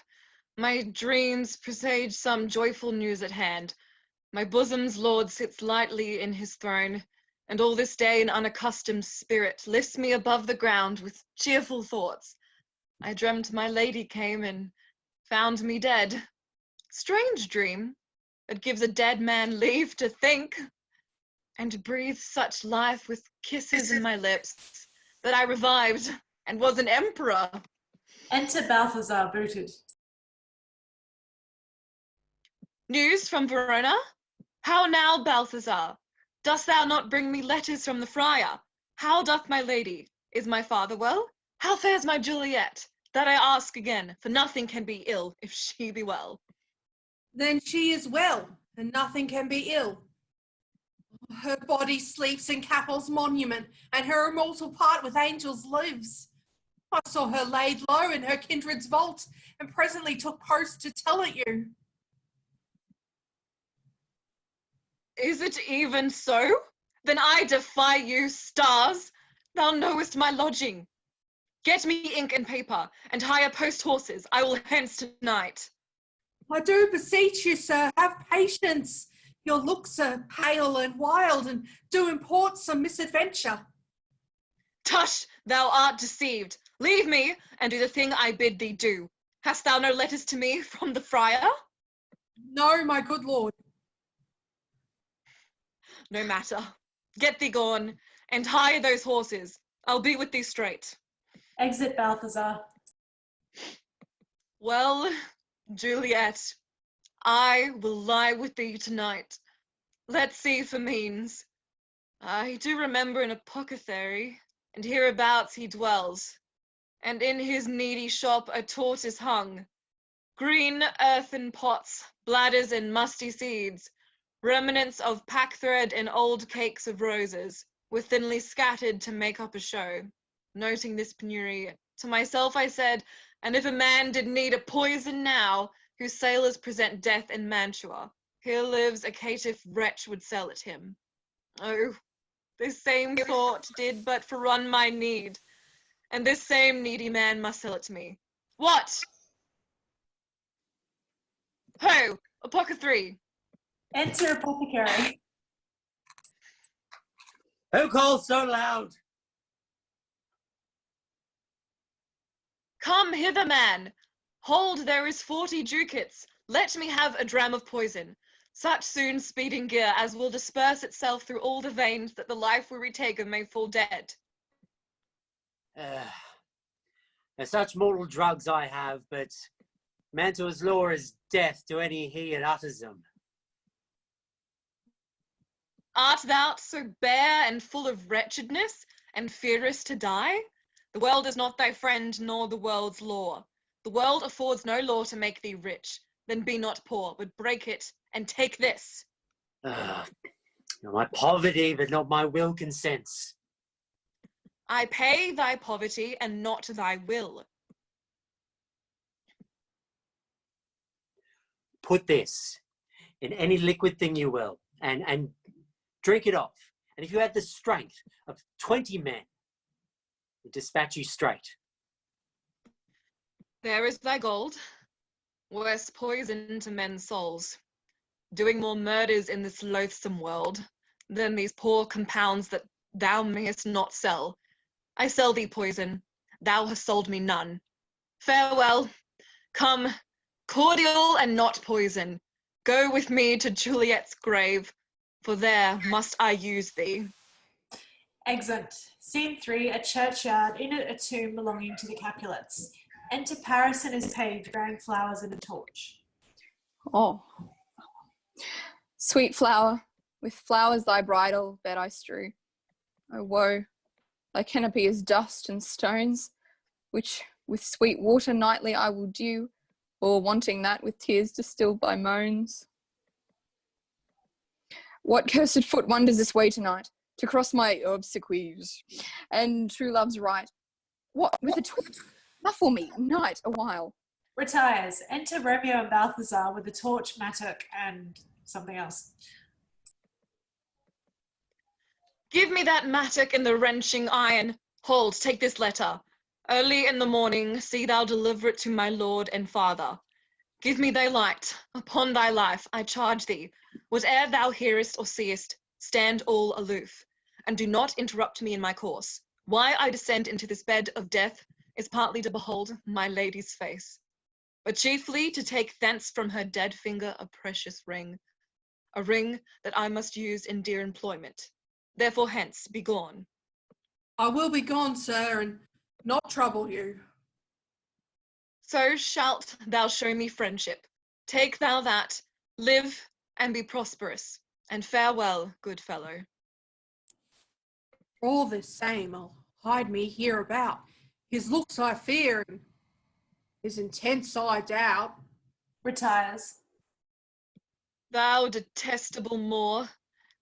my dreams presage some joyful news at hand. My bosom's lord sits lightly in his throne, and all this day an unaccustomed spirit lifts me above the ground with cheerful thoughts. I dreamt my lady came and found me dead. Strange dream, that gives a dead man leave to think, and breathe such life with kisses in my lips, that I revived and was an emperor. Enter Balthazar, booted. News from Verona? How now, Balthazar? Dost thou not bring me letters from the friar? How doth my lady? Is my father well? How fares my Juliet? That I ask again, for nothing can be ill if she be well. Then she is well, and nothing can be ill. Her body sleeps in Capel's monument, and her immortal part with angels lives. I saw her laid low in her kindred's vault, and presently took post to tell it you. Is it even so? Then I defy you, stars. Thou knowest my lodging. Get me ink and paper, and hire post horses. I will hence tonight. I do beseech you, sir, have patience. Your looks are pale and wild, and do import some misadventure. Tush, thou art deceived. Leave me, and do the thing I bid thee do. Hast thou no letters to me from the friar? No, my good lord. No matter. Get thee gone, and hire those horses. I'll be with thee straight. Exit Balthazar. Well, Juliet, I will lie with thee tonight. Let's see for means. I do remember an apothecary, and hereabouts he dwells, and in his needy shop a tortoise hung. Green earthen pots, bladders and musty seeds, remnants of packthread and old cakes of roses, were thinly scattered to make up a show. Noting this penury, to myself I said, and if a man did need a poison now, whose sailors present death in Mantua, here lives a caitiff wretch would sell it him. Oh, this same thought did but forerun my need, and this same needy man must sell it to me. What? Ho, apothecary. Enter Apothecary. Who calls so loud? Come hither, man. Hold, there is 40 ducats. Let me have a dram of poison. Such soon speeding gear as will disperse itself through all the veins that the life we retake may fall dead. And such mortal drugs I have, but Mantua's law is death to any he that utters them. Art thou so bare and full of wretchedness, and fearest to die? The world is not thy friend, nor the world's law. The world affords no law to make thee rich. Then be not poor, but break it, and take this. My poverty, but not my will consents. I pay thy poverty, and not thy will. Put this in any liquid thing you will, and drink it off. And if you had the strength of 20 men, we'll dispatch you straight. There is thy gold. Worse poison to men's souls. Doing more murders in this loathsome world than these poor compounds that thou mayest not sell. I sell thee poison. Thou hast sold me none. Farewell. Come, cordial and not poison. Go with me to Juliet's grave, for there must I use thee. Exit. Scene 3, a churchyard, in it a tomb belonging to the Capulets. Enter Paris and his page bearing flowers and a torch. Oh, sweet flower, with flowers thy bridal bed I strew. Oh woe, thy canopy is dust and stones, which with sweet water nightly I will dew, or wanting that with tears distilled by moans. What cursed foot wanders this way tonight? to cross my obsequies, and true love's right. What, with a twist? Muffle me, knight, a while. Retires. Enter Romeo and Balthazar with a torch, mattock, and something else. Give me that mattock and the wrenching iron. Hold, take this letter. Early in the morning, see thou deliver it to my lord and father. Give me thy light. Upon thy life, I charge thee. Whate'er thou hearest or seest, stand all aloof, and do not interrupt me in my course. Why I descend into this bed of death is partly to behold my lady's face, but chiefly to take thence from her dead finger a precious ring, a ring that I must use in dear employment. Therefore hence, be gone. I will be gone, sir, and not trouble you. So shalt thou show me friendship. Take thou that, live and be prosperous, and farewell, good fellow. All the same, I'll hide me hereabout. His looks I fear, and his intents I doubt. Retires. Thou detestable Moor,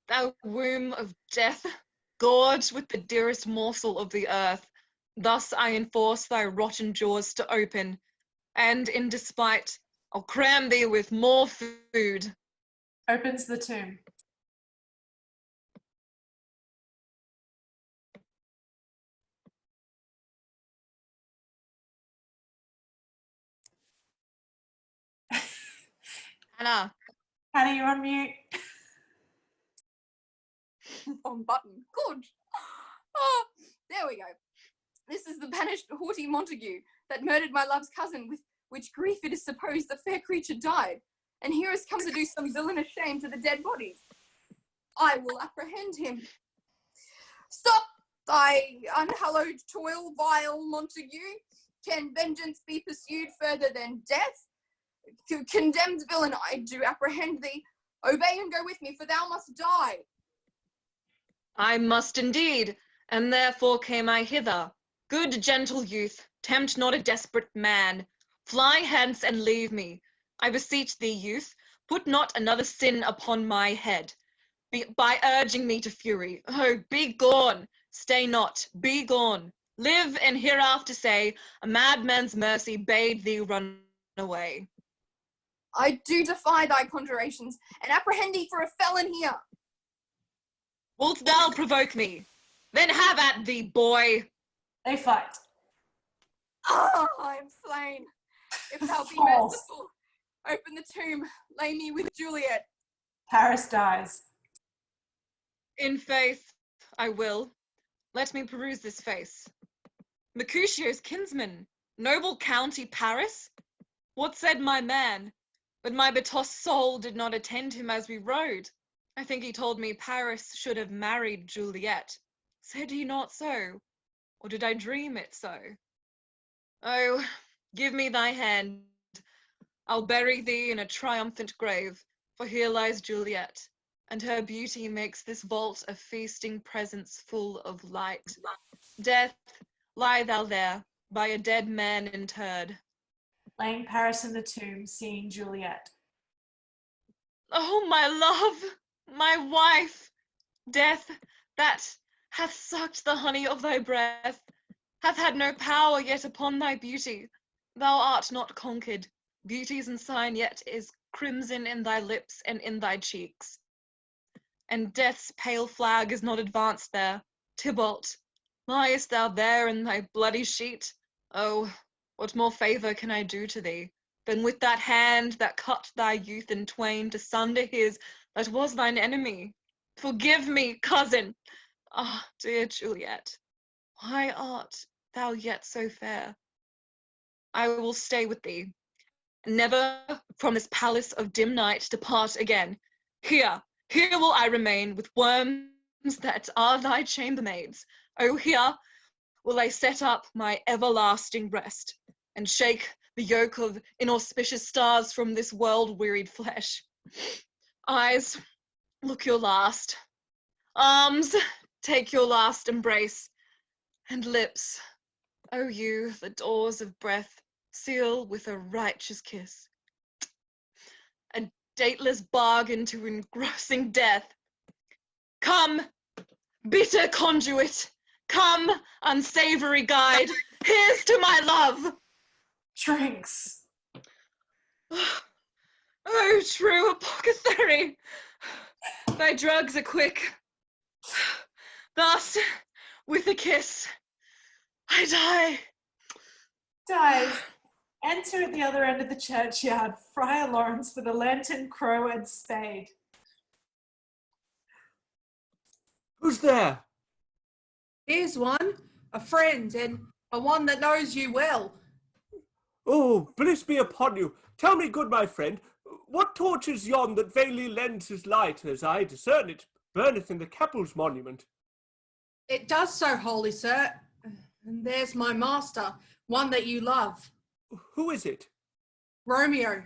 thou womb of death, gorged with the dearest morsel of the earth, thus I enforce thy rotten jaws to open, and in despite, I'll cram thee with more food. Opens the tomb. Anna, Hannah, you're on mute. Wrong button. Good. Oh, there we go. This is the banished haughty Montague that murdered my love's cousin, with which grief it is supposed the fair creature died, and here has come to do some villainous shame to the dead bodies. I will apprehend him. Stop thy unhallowed toil, vile Montague. Can vengeance be pursued further than death? Condemned villain, I do apprehend thee. Obey and go with me, for thou must die. I must indeed, and therefore came I hither. Good gentle youth, tempt not a desperate man. Fly hence and leave me. I beseech thee, youth, put not another sin upon my head, by urging me to fury. Oh, be gone! Stay not, be gone. Live and hereafter say, a madman's mercy bade thee run away. I do defy thy conjurations, and apprehend thee for a felon here. Wilt thou provoke me? Then have at thee, boy. They fight. Ah, I am slain. If thou be False. merciful, open the tomb, lay me with Juliet. Paris dies. In faith, I will. Let me peruse this face. Mercutio's kinsman, noble county Paris? What said my man? But my betossed soul did not attend him as we rode. I think he told me Paris should have married Juliet. Said he not so? Or did I dream it so? Oh, give me thy hand. I'll bury thee in a triumphant grave, for here lies Juliet, and her beauty makes this vault a feasting presence full of light. Death, lie thou there, by a dead man interred. Laying Paris in the tomb, seeing Juliet. Oh, my love, my wife, death, that hath sucked the honey of thy breath, hath had no power yet upon thy beauty. Thou art not conquered. Beauty's ensign yet is crimson in thy lips and in thy cheeks. And death's pale flag is not advanced there. Tybalt, liest thou there in thy bloody sheet? Oh, what more favour can I do to thee, than with that hand that cut thy youth in twain to sunder his that was thine enemy? Forgive me, cousin. Ah, dear Juliet, why art thou yet so fair? I will stay with thee, never from this palace of dim night depart again. Here will I remain with worms that are thy chambermaids. Oh, here will I set up my everlasting rest, and shake the yoke of inauspicious stars from this world-wearied flesh. Eyes, look your last. Arms, take your last embrace. And lips, oh you, the doors of breath, seal with a righteous kiss. A dateless bargain to engrossing death. Come, Bitter conduit, come, unsavory guide, here's to my love. Drinks. Oh, true apothecary, thy drugs are quick. Thus, with a kiss, I die. Dies. Enter at the other end of the churchyard, Friar Lawrence with a lantern, crow, and spade. Who's there? Here's one, a friend, and a one that knows you well. Oh, bliss be upon you. Tell me, good my friend, what torch is yon that vainly lends his light, as I discern it, burneth in the Keppel's monument? It does so, holy sir. And there's my master, one that you love. Who is it? Romeo.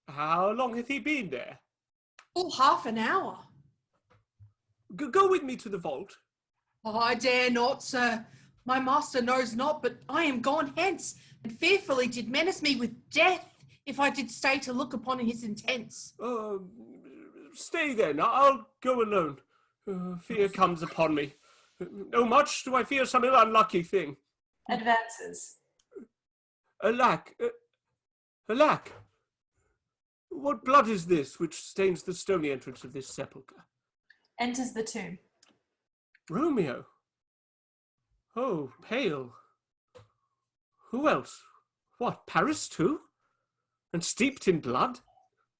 How long hath he been there? Full half an hour. Go with me to the vault. Oh, I dare not, sir. My master knows not, but I am gone hence, and fearfully did menace me with death, if I did stay to look upon his intents. Stay then, I'll go alone. Fear comes upon me. Oh, much do I fear some ill unlucky thing. Advances. Alack, alack! What blood is this which stains the stony entrance of this sepulchre? Enters the tomb. Romeo. Oh, pale. Who else? What, Paris too? And steeped in blood?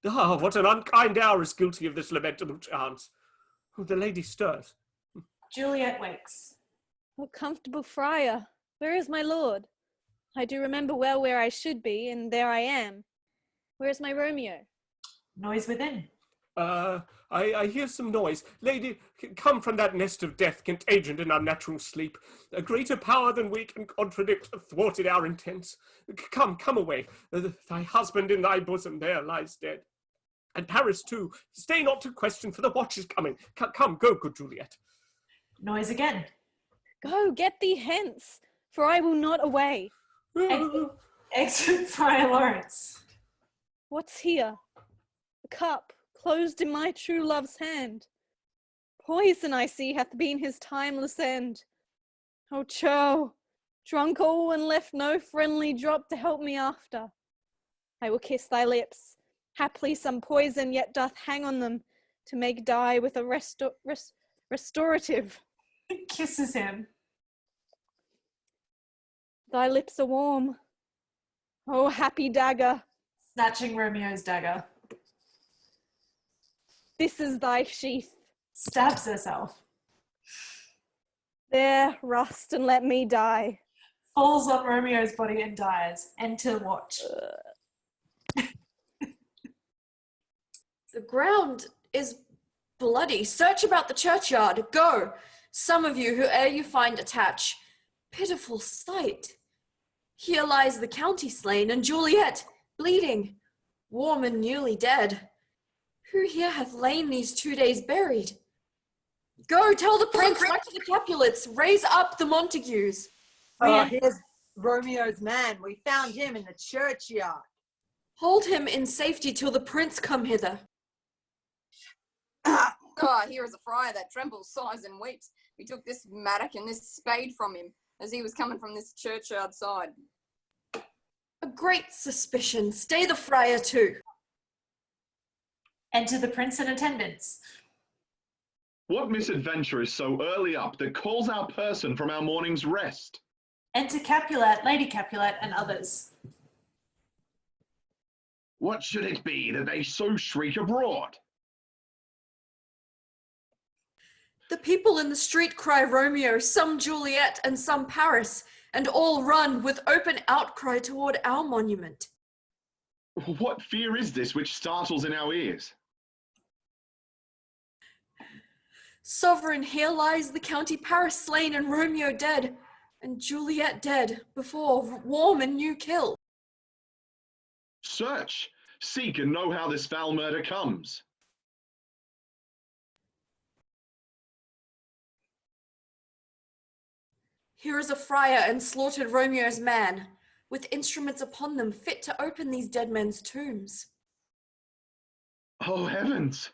Ah, what an unkind hour is guilty of this lamentable chance. Oh, the lady stirs. Juliet wakes. Oh, comfortable friar, where is my lord? I do remember well where I should be, and there I am. Where is my Romeo? Noise within. I hear some noise. Lady, come from that nest of death, contagion and unnatural sleep. A greater power than we can contradict thwarted our intents. Come away. Thy husband in thy bosom there lies dead. And Paris too. Stay not to question, for the watch is coming. Come, go, good Juliet. Noise again. Go, get thee hence, for I will not away. Exit Friar Lawrence. What's here? A cup, closed in my true love's hand. Poison, I see, hath been his timeless end. Oh, Cho, drunk all and left no friendly drop to help me after. I will kiss thy lips. Haply some poison yet doth hang on them to make die with a restorative. Kisses him. Thy lips are warm. Oh, happy dagger. Snatching Romeo's dagger. This is thy sheath. Stabs herself. There, rust and let me die. Falls on Romeo's body and dies. Enter watch. The ground is bloody. Search about the churchyard. Go, some of you, whoe'er you find, attach. Pitiful sight. Here lies the county slain, and Juliet, bleeding, warm and newly dead. Who here hath lain these 2 days buried? Go, tell the prince, back to the Capulets, raise up the Montagues. Oh, here's Romeo's man. We found him in the churchyard. Hold him in safety till the prince come hither. Ah, here is a friar that trembles, sighs, and weeps. We took this mattock and this spade from him as he was coming from this churchyard side. A great suspicion. Stay the friar too. Enter the prince in attendance. What misadventure is so early up that calls our person from our morning's rest? Enter Capulet, Lady Capulet, and others. What should it be that they so shriek abroad? The people in the street cry Romeo, some Juliet, and some Paris, and all run with open outcry toward our monument. What fear is this which startles in our ears? Sovereign, here lies the county Paris slain and Romeo dead, and Juliet dead, before warm and new kill. Search, seek, and know how this foul murder comes. Here is a friar and slaughtered Romeo's man, with instruments upon them fit to open these dead men's tombs. Oh, heavens!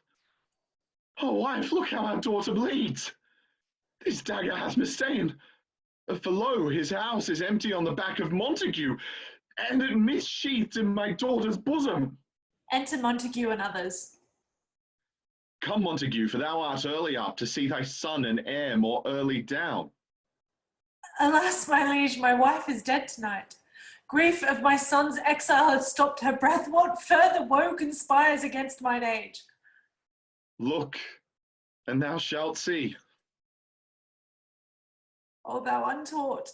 Oh, wife, look how our daughter bleeds! This dagger has mistaken. For lo, his house is empty on the back of Montague, and it missheathed in my daughter's bosom. Enter Montague and others. Come, Montague, for thou art early up to see thy son and heir more early down. Alas, my liege, my wife is dead tonight. Grief of my son's exile hath stopped her breath. What further woe conspires against mine age? Look, and thou shalt see. O thou untaught,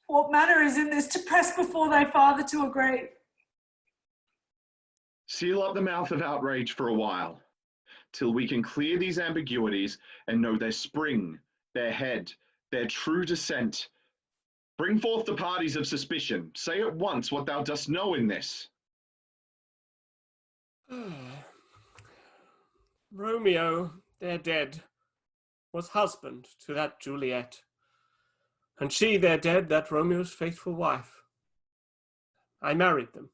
what manner is in this to press before thy father to a grave? Seal up the mouth of outrage for a while, till we can clear these ambiguities and know their spring, their head, their true descent. Bring forth the parties of suspicion. Say at once what thou dost know in this. Romeo, their dead, was husband to that Juliet, and she, their dead, that Romeo's faithful wife. I married them,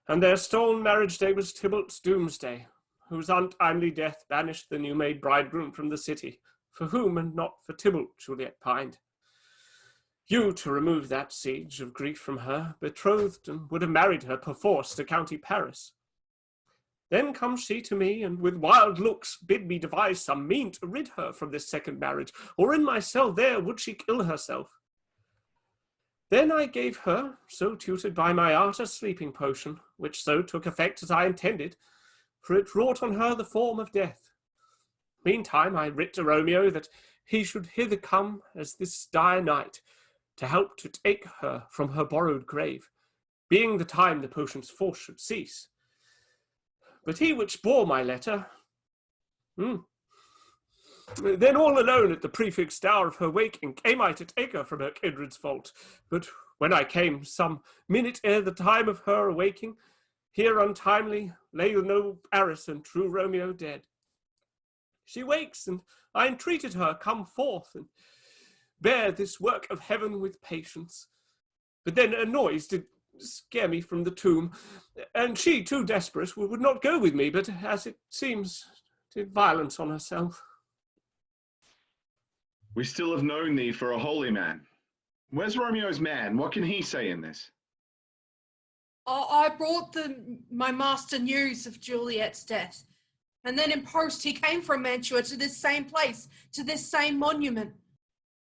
and their stolen marriage day was Tybalt's doomsday, whose untimely death banished the new-made bridegroom from the city, for whom and not for Tybalt Juliet pined. You, to remove that siege of grief from her, betrothed and would have married her perforce to county Paris. Then comes she to me, and with wild looks bid me devise some mean to rid her from this second marriage, or in my cell there would she kill herself. Then I gave her, so tutored by my art, a sleeping potion, which so took effect as I intended, for it wrought on her the form of death. Meantime I writ to Romeo that he should hither come as this dire night, to help to take her from her borrowed grave, being the time the potion's force should cease. But he which bore my letter, then all alone at the prefixed hour of her waking, came I to take her from her kindred's fault. But when I came, some minute ere the time of her awaking, here untimely lay the noble Paris and true Romeo dead. She wakes, and I entreated her come forth and bear this work of heaven with patience. But then a noise did scare me from the tomb, and she, too desperate, would not go with me, but, as it seems, did violence on herself. We still have known thee for a holy man. Where's Romeo's man? What can he say in this? I brought my master news of Juliet's death, and then in post he came from Mantua to this same place, to this same monument.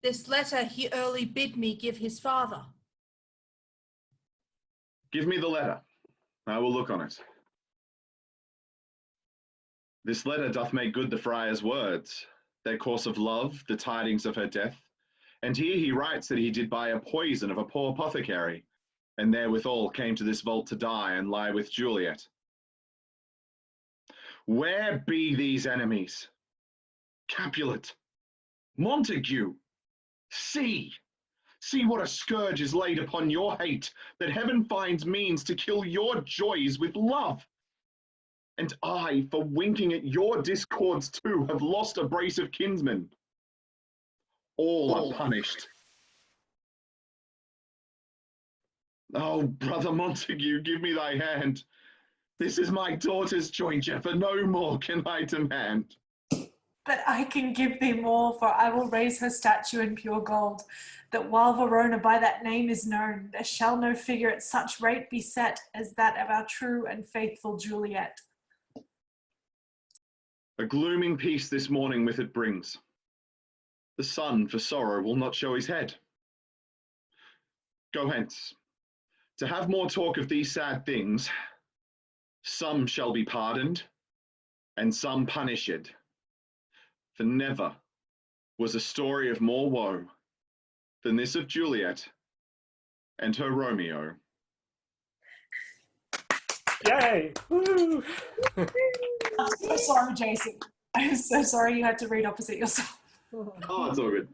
This letter he early bid me give his father. Give me the letter. I will look on it. This letter doth make good the friar's words, their course of love, the tidings of her death. And here he writes that he did buy a poison of a poor apothecary, and therewithal came to this vault to die and lie with Juliet. Where be these enemies? Capulet, Montague, see what a scourge is laid upon your hate, that heaven finds means to kill your joys with love. And I, for winking at your discords too, have lost a brace of kinsmen. All are punished. Oh, brother Montague, give me thy hand. This is my daughter's jointure, for no more can I demand. But I can give thee more, for I will raise her statue in pure gold, that while Verona by that name is known, there shall no figure at such rate be set as that of our true and faithful Juliet. A glooming peace this morning with it brings. The sun for sorrow will not show his head. Go hence. To have more talk of these sad things, some shall be pardoned, and some punished. For never was a story of more woe than this of Juliet and her Romeo. Yay! Woo! I'm so sorry, Jason. I'm so sorry you had to read opposite yourself. Oh, it's all good.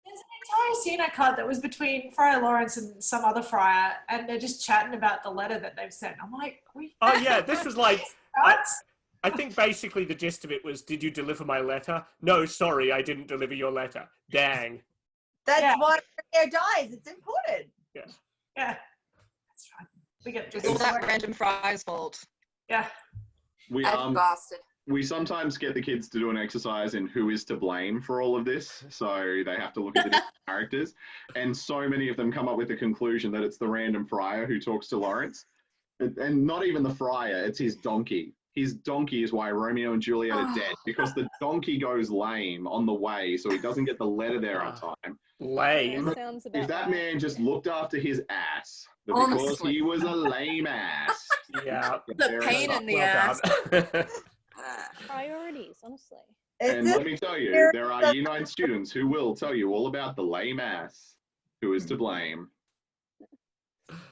There's an entire scene I cut that was between Friar Lawrence and some other friar, and they're just chatting about the letter that they've sent. I'm like, Oh yeah, this was like I think basically the gist of it was, did you deliver my letter? No, sorry, I didn't deliver your letter. Dang. That's why Romeo dies. It's important. Yeah. Yeah. That's right. We get It's all that random Fry's fault. Yeah. That bastard. We sometimes get the kids to do an exercise in who is to blame for all of this. So they have to look at the different characters. And so many of them come up with the conclusion that it's the random friar who talks to Lawrence. And not even the friar, it's his donkey. His donkey is why Romeo and Juliet are dead, because the donkey goes lame on the way, so he doesn't get the letter there on time. Lame. Yeah, sounds about If that right. man just looked after his ass, but because Honestly. he was a lame ass. Yeah. The pain in the Well ass. done. Priorities, honestly. And It's let me tell you, there are Year 9 students who will tell you all about the lame ass who is to blame.